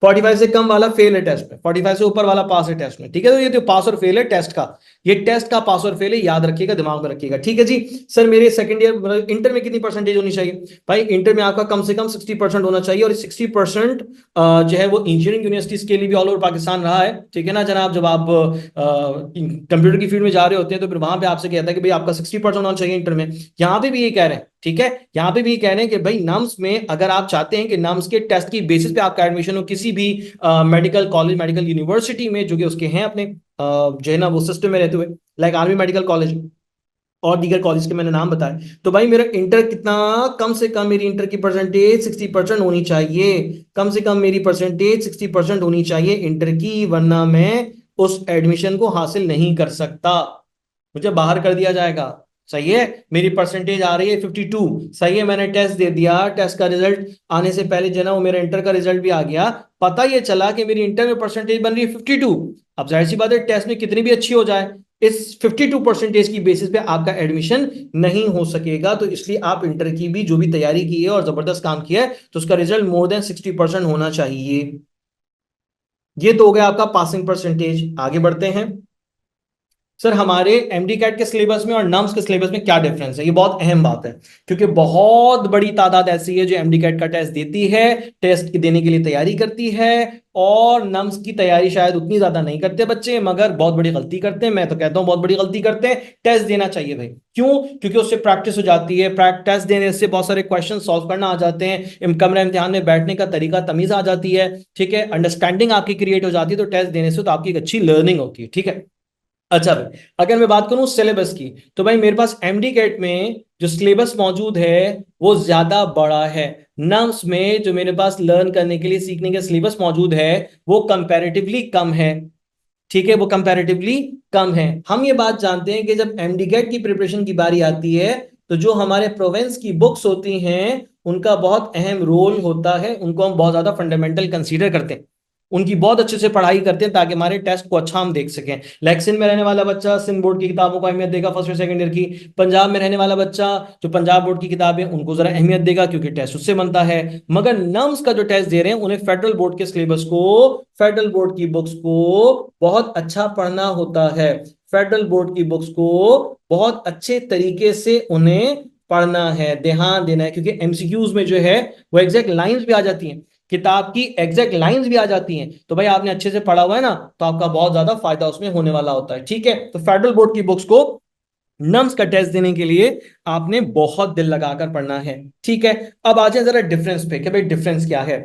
45 से कम वाला फेल है टेस्ट में, 45 से ऊपर वाला पास है टेस्ट में, ठीक है। तो ये तो पास और फेल है टेस्ट का, ये टेस्ट का पास और फेल है, याद रखिएगा, दिमाग में रखिएगा, ठीक है जी। सर मेरे सेकंड ईयर मतलब इंटर में कितनी परसेंटेज होनी चाहिए? भाई इंटर में आपका कम से कम 60% होना चाहिए, और 60% जो है वो इंजीनियरिंग यूनिवर्सिटीज के लिए भी ऑल ओवर पाकिस्तान रहा है, ठीक है ना जनाब। जब आप कंप्यूटर की फील्ड में जा रहे होते हैं तो फिर वहां पे आपसे कहता है कि भाई आपका 60% होना चाहिए इंटर में। यहाँ पे भी ये कह रहे हैं, ठीक है, यहाँ पे भी कह रहे हैं कि भाई नम्स में अगर आप चाहते हैं कि नम्स के टेस्ट की बेसिस पे आपका एडमिशन हो किसी भी मेडिकल कॉलेज, मेडिकल यूनिवर्सिटी में, जो कि उसके हैं अपने जो है ना वो सिस्टम में रहते हुए, लाइक आर्मी मेडिकल कॉलेज और दीगर कॉलेज के मैंने नाम बताए, तो भाई मेरा इंटर कितना, कम से कम मेरी इंटर की परसेंटेज 60% होनी चाहिए, कम से कम मेरी परसेंटेज 60% होनी चाहिए इंटर की, वरना मैं उस एडमिशन को हासिल नहीं कर सकता, मुझे बाहर कर दिया जाएगा। सही है, मेरी परसेंटेज आ रही है 52, सही है, मैंने टेस्ट दे दिया, टेस्ट का रिजल्ट आने से पहले जो ना वो मेरा इंटर का रिजल्ट भी आ गया, पता ये चला कि मेरी इंटर में परसेंटेज बन रही है 52। अब जाहिर सी बात है टेस्ट में कितनी भी अच्छी हो जाए, इस 52 परसेंटेज की बेसिस पे आपका एडमिशन नहीं हो सकेगा। तो इसलिए आप इंटर की भी जो भी तैयारी की है और जबरदस्त काम किया है तो उसका रिजल्ट मोर देन 60% होना चाहिए। ये तो हो गया आपका पासिंग परसेंटेज। आगे बढ़ते हैं। सर हमारे एमडी कैट के सिलेबस में और नम्स के सिलेबस में क्या डिफरेंस है? ये बहुत अहम बात है, क्योंकि बहुत बड़ी तादाद ऐसी है जो एमडी कैट का टेस्ट देती है, टेस्ट देने के लिए तैयारी करती है, और नम्स की तैयारी शायद उतनी ज्यादा नहीं करते बच्चे, मगर बहुत बड़ी गलती करते हैं। मैं तो कहता हूं बहुत बड़ी गलती करते हैं। टेस्ट देना चाहिए भाई, क्यों? क्योंकि उससे प्रैक्टिस हो जाती है, टेस्ट देने से बहुत सारे क्वेश्चन सॉल्व करना आ जाते हैं, कमरे इम्तिहान में बैठने का तरीका तमीज आ जाती है, ठीक है, अंडरस्टैंडिंग आपकी क्रिएट हो जाती है, तो टेस्ट देने से तो आपकी एक अच्छी लर्निंग होती है, ठीक है। अच्छा भाई, अगर मैं बात करूं सिलेबस की, तो भाई मेरे पास एमडी कैट में जो सिलेबस मौजूद है वो ज्यादा बड़ा है। नम्स में जो मेरे पास लर्न करने के लिए, सीखने के सिलेबस मौजूद है वो कंपैरेटिवली कम है, ठीक है, वो कंपैरेटिवली कम है। हम ये बात जानते हैं कि जब एमडी कैट की प्रिपरेशन की बारी आती है तो जो हमारे प्रोवेंस की बुक्स होती हैं उनका बहुत अहम रोल होता है, उनको हम बहुत ज्यादा फंडामेंटल कंसीडर करते हैं, उनकी बहुत अच्छे से पढ़ाई करते हैं ताकि हमारे टेस्ट को अच्छा हम देख सकें। लाइक सिंध में रहने वाला बच्चा सिंध बोर्ड की किताबों को अहमियत देगा फर्स्ट और सेकंड ईयर की, पंजाब में रहने वाला बच्चा जो पंजाब बोर्ड की किताबें उनको जरा अहमियत देगा क्योंकि टेस्ट उससे बनता है। मगर नम्स का जो टेस्ट दे रहे हैं उन्हें फेडरल बोर्ड के सिलेबस को, फेडरल बोर्ड की बुक्स को बहुत अच्छा पढ़ना होता है, फेडरल बोर्ड की बुक्स को बहुत अच्छे तरीके से उन्हें पढ़ना है, ध्यान देना है, क्योंकि एमसीक्यूज में जो है वो एग्जैक्ट लाइंस भी आ जाती हैं, किताब की एग्जैक्ट लाइंस भी आ जाती हैं। तो भाई आपने अच्छे से पढ़ा हुआ है ना, तो आपका बहुत ज्यादा फायदा उसमें होने वाला होता है, ठीक है। तो फेडरल बोर्ड की बुक्स को नम्स का टेस्ट देने के लिए आपने बहुत दिल लगाकर पढ़ना है, ठीक है। अब आ जाए जरा डिफरेंस पे कि भाई डिफरेंस क्या है।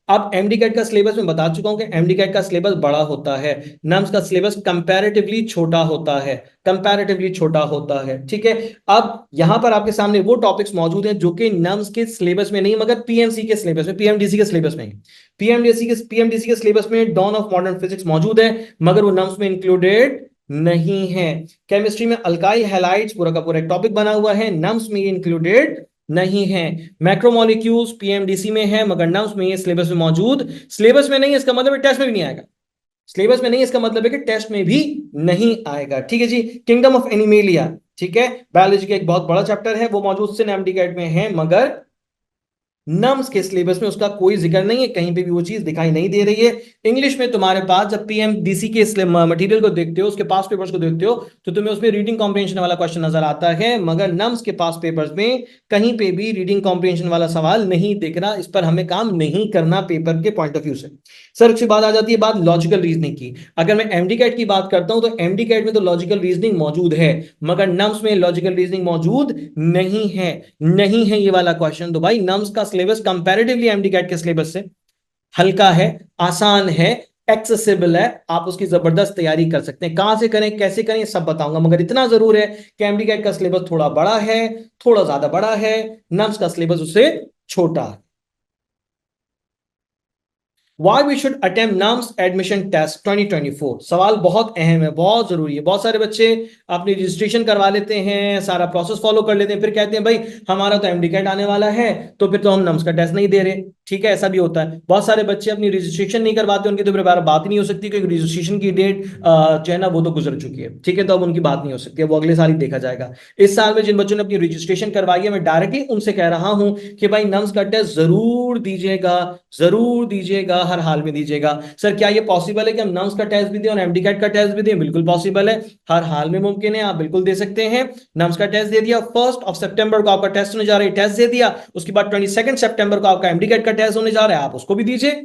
अब एमडी कैट का सिलेबस मैं बता चुका हूं कि एमडी कैट का सिलेबस बड़ा होता है, नम्स का सिलेबस कंपैरेटिवली छोटा होता है, कंपैरेटिवली छोटा होता है, ठीक है। अब यहां पर आपके सामने वो टॉपिक्स मौजूद हैं जो कि नम्स के सिलेबस में नहीं मगर पीएमसी के सिलेबस में, पीएमडीसी के सिलेबस में, पीएमडीसी के सिलेबस में डॉन ऑफ मॉडर्न फिजिक्स मौजूद है मगर वो नम्स में इंक्लूडेड नहीं है। केमिस्ट्री में अल्काइल हैलाइड्स पूरा का पूरा एक टॉपिक बना हुआ है, नम्स में इंक्लूडेड नहीं है। मैक्रोमोलिक्यूल्स पीएमडीसी में है मगर नम्स में ये सिलेबस में मौजूद, सिलेबस में नहीं इसका मतलब टेस्ट में भी नहीं आएगा, सिलेबस में नहीं इसका मतलब है कि टेस्ट में भी नहीं आएगा, ठीक है जी। किंगडम ऑफ एनिमेलिया, ठीक है, बायोलॉजी का एक बहुत बड़ा चैप्टर है, वो मौजूद सिर्फ एमडी कैट में है मगर नम्स के सिलेबस में उसका कोई जिक्र नहीं है, कहीं पे भी वो चीज दिखाई नहीं दे रही है। इंग्लिश में तुम्हारे पास जब पीएमडीसी के मटेरियल को देखते हो, उसके पास पेपर्स को देखते हो, तो तुम्हें उसमें रीडिंग कॉम्प्रिहेंशन वाला क्वेश्चन नजर आता है, मगर नम्स के पास पेपर्स में कहीं पे भी रीडिंग कॉम्प्रिहेंशन वाला सवाल नहीं दिख रहा। इस पर हमें काम नहीं करना पेपर के पॉइंट ऑफ व्यू से। सर उसके बाद आ जाती है बात लॉजिकल रीजनिंग की। अगर मैं एमडी कैट की बात करता हूं तो एमडी कैट में तो लॉजिकल रीजनिंग मौजूद है मगर नम्स में लॉजिकल रीजनिंग मौजूद नहीं है, नहीं है ये वाला क्वेश्चन। तो भाई नम्स का सिलेबस कंपैरेटिवली एमडी कैट के सिलेबस से हल्का है, आसान है, एक्सेसिबल है, आप उसकी जबरदस्त तैयारी कर सकते हैं। कहां से करें कैसे करें सब बताऊंगा, मगर इतना जरूर है कि एमडी कैट का सिलेबस थोड़ा बड़ा है, थोड़ा ज्यादा बड़ा है, नम्स का सिलेबस उससे छोटा है। Why we should attempt NAMS admission test 2024? सवाल बहुत अहम है, बहुत जरूरी है। बहुत सारे बच्चे अपनी रजिस्ट्रेशन करवा लेते हैं, सारा प्रोसेस फॉलो कर लेते हैं, फिर कहते हैं भाई हमारा तो एमडी कैट आने वाला है तो फिर तो हम नम्स का टेस्ट नहीं दे रहे, ठीक है, ऐसा भी होता है। बहुत सारे बच्चे अपनी रजिस्ट्रेशन नहीं करवाते, उनकी तो फिर बात ही नहीं हो सकती क्योंकि रजिस्ट्रेशन की डेट जो है ना वो तो गुजर चुकी है, ठीक है, तो अब उनकी बात नहीं हो सकती है, वो अगले साल ही देखा जाएगा। इस साल में जिन बच्चों ने अपनी रजिस्ट्रेशन करवाई है मैं डायरेक्टली उनसे कह रहा हूं कि भाई नम्स का टेस्ट जरूर दीजिएगा, जरूर दीजिएगा, दीजिएगा, हर हाल में दीजिएगा। सर क्या ये पॉसिबल है कि हम नम्स का टेस्ट भी दें और एमडी-कैट का टेस्ट भी दें? बिल्कुल पॉसिबल है, हर हाल में मुमकिन है, आप बिल्कुल दे सकते हैं। नम्स का टेस्ट दे दिया, 1 सितंबर को आपका टेस्ट होने जा रहा है, टेस्ट दे दिया, उसके बाद 22 सितंबर को आपका एमडी-कैट का टेस्ट होने जा रहा है, आप उसको भी दीजिए,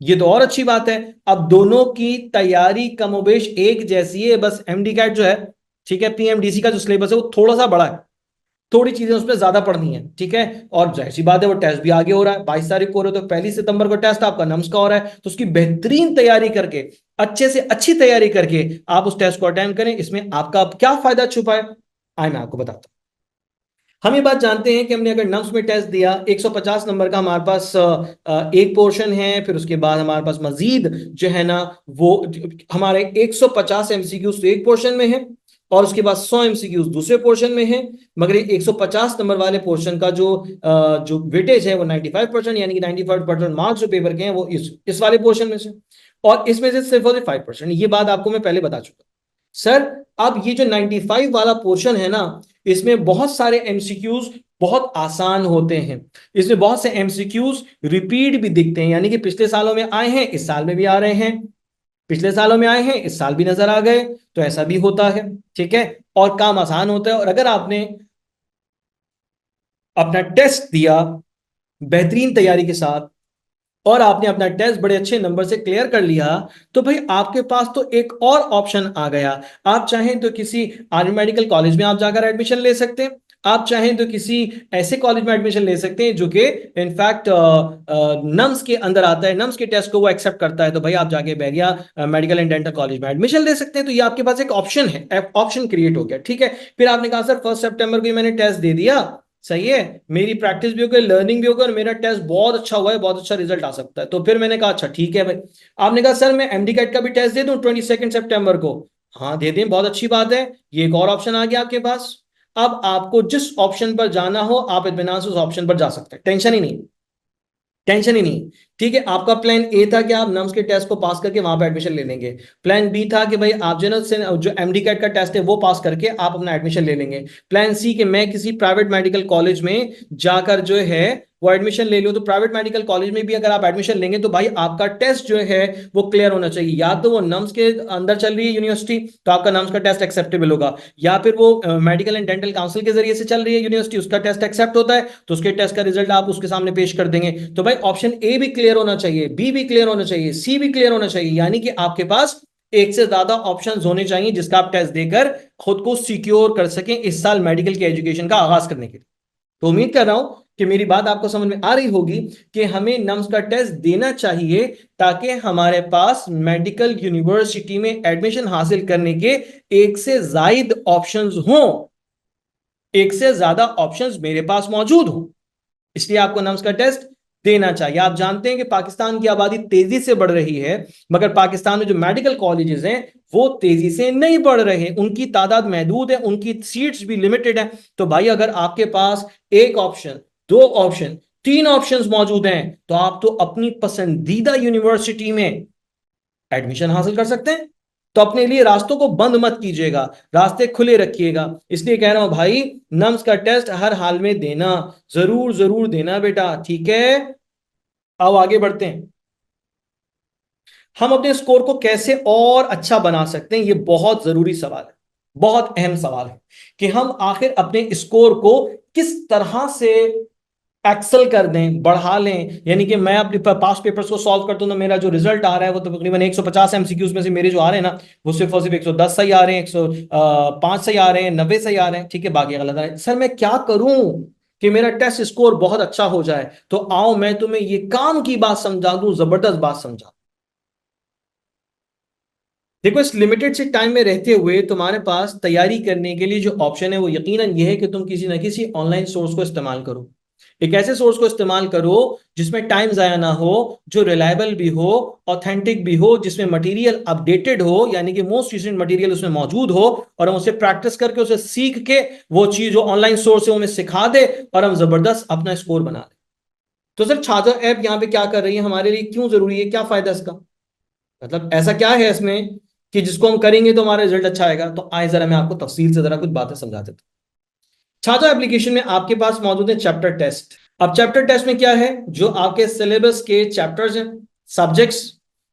ये तो और अच्छी बात है। अब दोनों की तैयारी कमोबेश एक जैसी है, बस एमडी-कैट जो है, ठीक है, पीएमडीसी का जो सिलेबस है वो थोड़ा सा बड़ा है, थोड़ी चीजें उसमें ज्यादा पढ़नी है, ठीक है। और जाहिर सी बात है वो टेस्ट भी आगे हो रहा है, 22 तारीख को हो रहा है, तो 1 सितंबर को टेस्ट आपका नम्स का हो रहा है, तो उसकी बेहतरीन तैयारी करके, अच्छे से अच्छी तैयारी करके आप उस टेस्ट को अटेम्प्ट करें। इसमें आपका क्या फायदा छुपा है, आए मैं आपको बताता हूं। हम ये बात जानते हैं कि हमने अगर नम्स में टेस्ट दिया, 150 नंबर का हमारे पास एक पोर्शन है, फिर उसके बाद हमारे पास मजीद जो है ना वो हमारे 150 एमसीक्यूज तो एक पोर्शन में है, और उसके बाद 100 एमसीक्यूज दूसरे पोर्शन में है। मगर 150 नंबर वाले पोर्शन का जो वेटेज है वो 95%, यानी कि 95% मार्क्स जो पेपर के हैं वो इस वाले पोर्शन में से, और इसमें से सिर्फ 5%। ये बात आपको मैं पहले बता चुका। सर अब ये जो 95 वाला पोर्शन है ना, इसमें बहुत सारे एमसीक्यूज बहुत आसान होते हैं, इसमें बहुत से एमसीक्यूज रिपीट भी दिखते हैं, यानी कि पिछले सालों में आए हैं, इस साल में भी आ रहे हैं, पिछले सालों में आए हैं, इस साल भी नजर आ गए, तो ऐसा भी होता है, ठीक है। और काम आसान होता है, और अगर आपने अपना टेस्ट दिया बेहतरीन तैयारी के साथ और आपने अपना टेस्ट बड़े अच्छे नंबर से क्लियर कर लिया, तो भाई आपके पास तो एक और ऑप्शन आ गया। आप चाहें तो किसी आर्मी मेडिकल कॉलेज में आप जाकर एडमिशन ले सकते हैं, आप चाहें तो किसी ऐसे कॉलेज में एडमिशन ले सकते हैं जो कि इनफैक्ट नम्स के अंदर आता है, नम्स के टेस्ट को वो एक्सेप्ट करता है, तो भाई आप जाके Bahria medical and dental college में एडमिशन ले सकते हैं। तो ये आपके पास एक ऑप्शन है, ऑप्शन क्रिएट हो गया, ठीक है। फिर आपने कहा सर 1 सितंबर को मैंने टेस्ट दे दिया, सही है, मेरी प्रैक्टिस भी हो गई, लर्निंग भी होगा, और मेरा टेस्ट बहुत अच्छा हुआ है, बहुत अच्छा रिजल्ट आ सकता है। तो फिर मैंने कहा अच्छा ठीक है भाई। आपने कहा सर मैं एमडी-कैट का भी टेस्ट दे दूं 22 सितंबर को? हाँ दे दें, बहुत अच्छी बात है, ये एक और ऑप्शन आ गया आपके पास। अब आपको जिस ऑप्शन पर जाना हो आप इत्मीनान से उस ऑप्शन पर जा सकते हैं, टेंशन ही नहीं, टेंशन ही नहीं, ठीक है। आपका प्लान ए था कि आप नम्स के टेस्ट को पास करके वहां पर एडमिशन ले लेंगे, प्लान बी था कि भाई आप जो एमडी-कैट का टेस्ट है वो पास करके आप अपना एडमिशन ले लेंगे, प्लान सी कि मैं किसी प्राइवेट मेडिकल कॉलेज में जाकर जो है वो एडमिशन ले लो। तो प्राइवेट मेडिकल कॉलेज में भी अगर आप एडमिशन लेंगे तो भाई आपका टेस्ट जो है वो क्लियर होना चाहिए, या तो वो नम्स के अंदर चल रही है यूनिवर्सिटी तो आपका नम्स का टेस्ट एक्सेप्टेबल होगा, या फिर वो मेडिकल एंड डेंटल काउंसिल के जरिए से चल रही है यूनिवर्सिटी, उसका टेस्ट एक्सेप्ट होता है, तो उसके टेस्ट का रिजल्ट आप उसके सामने पेश कर देंगे। तो भाई ऑप्शन ए भी क्लियर होना चाहिए, बी भी क्लियर होना चाहिए, सी भी क्लियर होना चाहिए, यानी कि आपके पास एक से ज्यादा ऑप्शंस होने चाहिए जिसका आप टेस्ट देकर खुद को सिक्योर कर सकें इस साल मेडिकल के एजुकेशन का आगाज करने के लिए। तो उम्मीद कर रहा हूं कि मेरी बात आपको समझ में आ रही होगी कि हमें नम्स का टेस्ट देना चाहिए ताकि हमारे पास मेडिकल यूनिवर्सिटी में एडमिशन हासिल करने के एक से ज्यादा ऑप्शंस हों, एक से ज्यादा ऑप्शंस मेरे पास मौजूद हो, इसलिए आपको नम्स का टेस्ट देना चाहिए। आप जानते हैं कि पाकिस्तान की आबादी तेजी से बढ़ रही है, मगर पाकिस्तान में जो मेडिकल कॉलेजेस हैं वो तेजी से नहीं बढ़ रहे, उनकी तादाद महदूद है, उनकी सीट्स भी लिमिटेड है। तो भाई अगर आपके पास एक ऑप्शन, दो ऑप्शन, तीन ऑप्शंस मौजूद हैं तो आप तो अपनी पसंदीदा यूनिवर्सिटी में एडमिशन हासिल कर सकते हैं। तो अपने लिए रास्तों को बंद मत कीजिएगा, रास्ते खुले रखिएगा। इसलिए कह रहा हूं भाई नम्स का टेस्ट हर हाल में देना, जरूर जरूर देना बेटा, ठीक है। अब आगे बढ़ते हैं, हम अपने स्कोर को कैसे और अच्छा बना सकते हैं, ये बहुत जरूरी सवाल है, बहुत अहम सवाल है कि हम आखिर अपने स्कोर को किस तरह से एक्सेल कर दें, बढ़ा लें। यानी कि मैं अपने पास पेपर्स को सॉल्व करता हूं तो मेरा जो रिजल्ट आ रहा है वो तो तकरीबन 150 एमसीक्यूज में से मेरे जो आ रहे हैं ना वो सिर्फ और सिर्फ 110 सही आ रहे हैं, 105 सही आ रहे हैं, 90 सही आ रहे हैं, ठीक है, बाकी गलत आ रहे हैं। सर मैं क्या करूं कि मेरा टेस्ट स्कोर बहुत अच्छा हो जाए? तो आओ मैं तुम्हें ये काम की बात समझा दूं, जबरदस्त बात समझा। देखो इस लिमिटेड से टाइम में रहते हुए तुम्हारे पास तैयारी करने के लिए जो ऑप्शन है वो यकीनन ये है कि तुम किसी ना किसी ऑनलाइन सोर्स को इस्तेमाल करो, एक ऐसे सोर्स को इस्तेमाल करो जिसमें टाइम जाया ना हो, जो रिलायबल भी हो, ऑथेंटिक भी हो, जिसमें मटेरियल अपडेटेड हो, यानी कि मोस्ट रिसेंट मटेरियल उसमें मौजूद हो, और हम उसे प्रैक्टिस करके उसे सीख के वो चीज जो ऑनलाइन सोर्स है हमें सिखा दे और हम जबरदस्त अपना स्कोर बना दे। तो सर छाजा ऐप यहाँ पे क्या कर रही है, हमारे लिए क्यों जरूरी है, क्या फायदा इसका, मतलब ऐसा क्या है इसमें कि जिसको हम करेंगे तो हमारा रिजल्ट अच्छा आएगा? तो आए जरा मैं आपको तफसील से जरा कुछ बातें समझा देता हूं। छात्रा एप्लीकेशन में आपके पास मौजूद है चैप्टर टेस्ट। अब चैप्टर टेस्ट में क्या है, जो आपके सिलेबस के चैप्टर्स हैं, सब्जेक्ट्स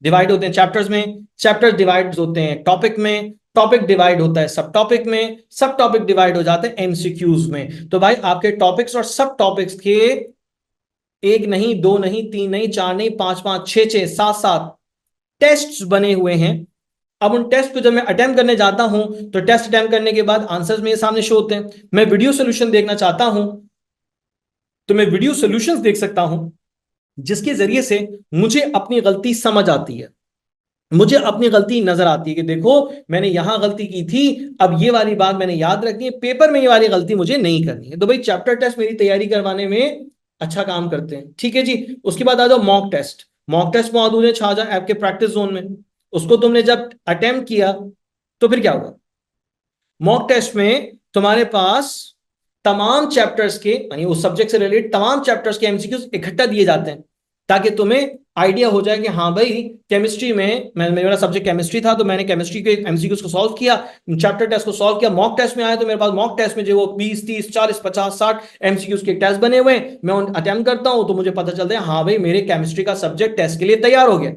डिवाइड होते हैं चैप्टर्स में, चैप्टर डिवाइड होते हैं टॉपिक में, टॉपिक डिवाइड होता है सब टॉपिक में, सब टॉपिक डिवाइड हो जाते हैं एमसीक्यूज में। तो भाई आपके टॉपिक्स और सब टॉपिक्स के एक नहीं, दो नहीं, तीन नहीं, चार नहीं, पांच पांच, छह छह, सात सात टेस्ट्स बने हुए हैं। अब उन टेस्ट को जब मैं अटेम्प्ट करने जाता हूं तो टेस्ट अटेम्प्ट करने के बाद आंसर्स मेरे सामने शो होते हैं। मैं वीडियो सोल्यूशन देखना चाहता हूं तो मैं वीडियो सॉल्यूशंस देख सकता हूं, जिसके जरिए से मुझे अपनी गलती समझ आती है, मुझे अपनी गलती नजर आती है कि देखो मैंने यहां गलती की थी, अब ये वाली बात मैंने याद रखनी है, पेपर में ये वाली गलती मुझे नहीं करनी है। तो भाई चैप्टर टेस्ट मेरी तैयारी करवाने में अच्छा काम करते हैं, ठीक है जी। उसके बाद आ जाओ मॉक टेस्ट। मॉक टेस्ट मौजूद है छाजा ऐप के प्रैक्टिस जोन में। उसको तुमने जब अटेम्प्ट किया तो फिर क्या हुआ, मॉक टेस्ट में तुम्हारे पास तमाम चैप्टर्स के यानी उस सब्जेक्ट से रिलेटेड तमाम चैप्टर्स के एमसीक्यूज इकट्ठा दिए जाते हैं, ताकि तुम्हें आइडिया हो जाए कि हाँ भाई केमिस्ट्री में मेरा सब्जेक्ट केमिस्ट्री था तो मैंने केमिस्ट्री के एमसीक्यूज को सॉल्व किया, चैप्टर टेस्ट को सॉल्व किया, मॉक टेस्ट में आया तो मेरे पास मॉक टेस्ट में जो वो 20 30 40 50 60 एमसीक्यूज के टेस्ट बने हुए हैं, मैं उन अटेम्प्ट करता हूं तो मुझे पता चलता है हाँ भाई मेरे केमिस्ट्री का सब्जेक्ट टेस्ट के लिए तैयार हो गया।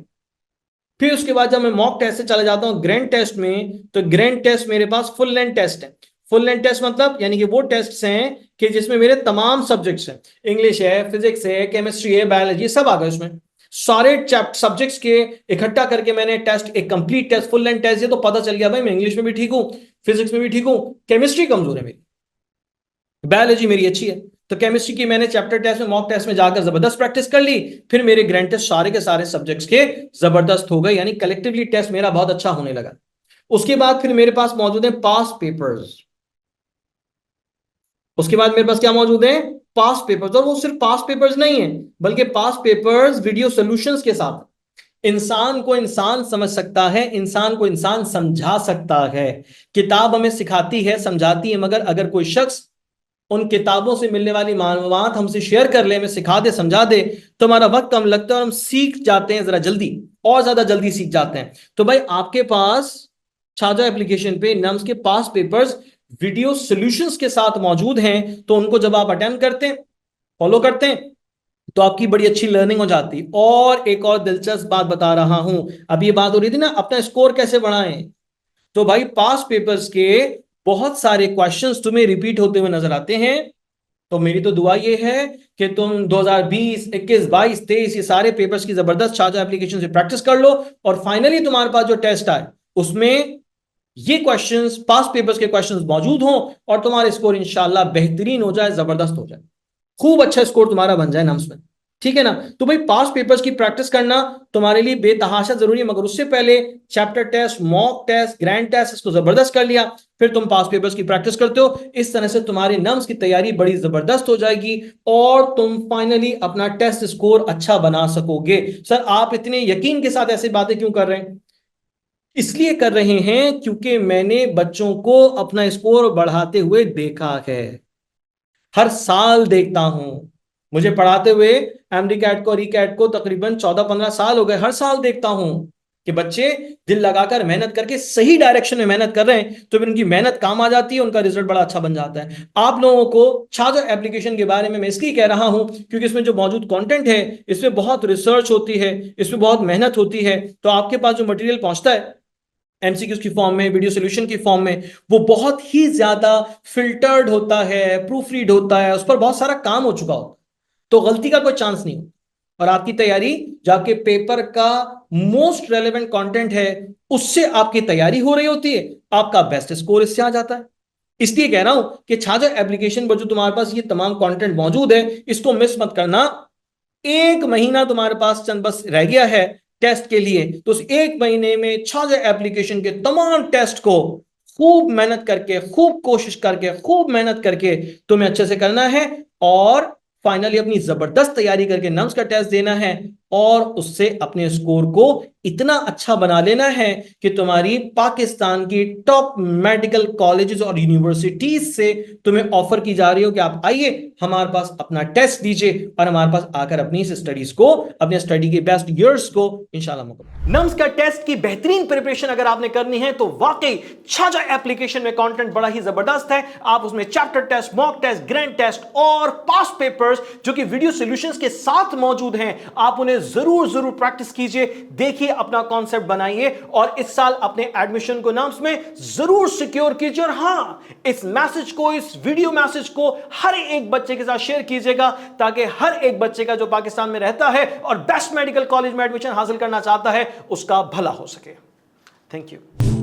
फिर उसके बाद जब मैं मॉक टेस्ट से चले जाता हूं ग्रैंड टेस्ट में, तो ग्रैंड टेस्ट मेरे पास फुल लेंथ टेस्ट है। फुल लेंथ टेस्ट मतलब यानी कि वो टेस्ट हैं कि जिसमें मेरे तमाम सब्जेक्ट्स हैं, इंग्लिश है, फिजिक्स है, केमिस्ट्री है, बायोलॉजी, सब आ गए उसमें, सारे सब्जेक्ट्स के इकट्ठा करके मैंने टेस्ट, एक complete test, full length test, तो पता चल गया भाई मैं इंग्लिश में भी ठीक हूं, फिजिक्स में भी ठीक हूं, केमिस्ट्री कमजोर है मेरी, बायोलॉजी मेरी अच्छी है। तो केमिस्ट्री की मैंने चैप्टर टेस्ट में, मॉक टेस्ट में जाकर जबरदस्त प्रैक्टिस कर ली, फिर मेरे ग्रैंड टेस्ट सारे के सारे सब्जेक्ट्स के जबरदस्त हो गए, यानी कलेक्टिवली टेस्ट मेरा बहुत अच्छा होने लगा। उसके बाद फिर मेरे पास मौजूद है पास पेपर्स। उसके बाद मेरे पास क्या मौजूद है, पास पेपर्स। और वो सिर्फ पास पेपर्स नहीं है, बल्कि पास पेपर्स वीडियो सॉल्यूशंस के साथ। इंसान को इंसान समझ सकता है, इंसान को इंसान समझा सकता है। किताब हमें सिखाती है, समझाती है, मगर अगर कोई शख्स उन किताबों से मिलने वाली मालूमात हमसे शेयर कर ले, हमें सिखा दे, समझा दे, तो हमारा वक्त कम लगता है और हम सीख जाते हैं जरा जल्दी, और ज्यादा जल्दी सीख जाते हैं। तो भाई आपके पास छाजा एप्लीकेशन पे नम्स के पास पेपर्स वीडियो सॉल्यूशंस के साथ मौजूद हैं, तो उनको जब आप अटेम्प्ट करते हैं, फॉलो करते हैं, तो आपकी बड़ी अच्छी लर्निंग हो जाती है। और एक और दिलचस्प बात बता रहा हूं, अभी ये बात हो रही थी ना अपना स्कोर कैसे बढ़ाएं, तो भाई पास पेपर्स के बहुत सारे क्वेश्चंस तुम्हें रिपीट होते हुए नजर आते हैं। तो मेरी तो दुआ ये है कि तुम 2020, 21, 22, 23 ये सारे पेपर्स की जबरदस्त छाजा एप्लीकेशन से प्रैक्टिस कर लो, और फाइनली तुम्हारे पास जो टेस्ट आए उसमें ये क्वेश्चंस, पास पेपर्स के क्वेश्चंस मौजूद हों, और तुम्हारे स्कोर इंशाल्लाह बेहतरीन हो जाए, जबरदस्त हो जाए, खूब अच्छा स्कोर तुम्हारा बन जाए नम्स में, ठीक है ना। तो भाई पास पेपर्स की प्रैक्टिस करना तुम्हारे लिए बेतहाशा जरूरी है, मगर उससे पहले chapter test, mock test, grand test, इसको जबरदस्त कर लिया, फिर तुम पास पेपर्स की प्रैक्टिस करते हो। इस तरह से तुम्हारी नम्स की तैयारी बड़ी जबरदस्त हो जाएगी और तुम फाइनली अपना टेस्ट स्कोर अच्छा बना सकोगे। सर आप इतने यकीन के साथ ऐसी बातें क्यों कर रहे हैं? इसलिए कर रहे हैं क्योंकि मैंने बच्चों को अपना स्कोर बढ़ाते हुए देखा है, हर साल देखता हूं। मुझे पढ़ाते हुए एमडी कैट को, रिकैट को तकरीबन 14-15 साल हो गए। हर साल देखता हूं कि बच्चे दिल लगाकर मेहनत करके सही डायरेक्शन में मेहनत कर रहे हैं, तो फिर उनकी मेहनत काम आ जाती है, उनका रिजल्ट बड़ा अच्छा बन जाता है। आप लोगों को छाजा एप्लीकेशन के बारे में मैं इसलिए कह रहा हूं क्योंकि इसमें जो मौजूद कंटेंट है, इसमें बहुत रिसर्च होती है, इसमें बहुत मेहनत होती है। तो आपके पास जो मटेरियल पहुंचता है एमसीक्यूज की फॉर्म में, वीडियो सॉल्यूशन की फॉर्म में, वो बहुत ही ज्यादा फिल्टर्ड होता है, प्रूफ रीड होता है, उस पर बहुत सारा काम हो चुका होता है, तो गलती का कोई चांस नहीं। और आपकी तैयारी जो आपके पेपर का मोस्ट रेलेवेंट कंटेंट है उससे आपकी तैयारी हो रही होती है, आपका बेस्ट स्कोर इससे आ जाता है। इसलिए कह रहा हूं कि छाजा एप्लीकेशन पर जो तुम्हारे पास ये तमाम कंटेंट मौजूद है, इसको मिस मत करना। एक महीना तुम्हारे पास चंद बस रह गया है टेस्ट के लिए, तो उस एक महीने में छाजा एप्लीकेशन के तमाम टेस्ट को खूब मेहनत करके, खूब कोशिश करके, खूब मेहनत करके तुम्हें अच्छे से करना है, और फाइनली अपनी जबरदस्त तैयारी करके नम्स का टेस्ट देना है, और उससे अपने स्कोर को इतना अच्छा बना लेना है कि तुम्हारी पाकिस्तान की टॉप मेडिकल कॉलेजेस और यूनिवर्सिटीज से तुम्हें ऑफर की जा रही हो कि आप आइए हमारे पास अपना टेस्ट दीजिए, और हमारे पास आकर अपनी इस स्टडीज को, अपने स्टडी के बेस्ट ईयर्स को इंशाल्लाह मुकम्मल। नम्स का टेस्ट की बेहतरीन प्रिपरेशन अगर आपने करनी है तो वाकई छाजा एप्लीकेशन में कंटेंट बड़ा ही जबरदस्त है। आप उसमें chapter test, mock test, grand test और पास पेपर्स जो कि वीडियो सॉल्यूशंस के साथ मौजूद हैं, आप उन्हें
जरूर जरूर प्रैक्टिस कीजिए, देखिए, अपना कॉन्सेप्ट बनाइए और इस साल अपने एडमिशन को नाम्स में जरूर सिक्योर कीजिए। और हां, इस मैसेज को, इस वीडियो मैसेज को हर एक बच्चे के साथ शेयर कीजिएगा ताकि हर एक बच्चे का जो पाकिस्तान में रहता है और बेस्ट मेडिकल कॉलेज में एडमिशन हासिल करना चाहता है उसका भला हो सके। Thank you.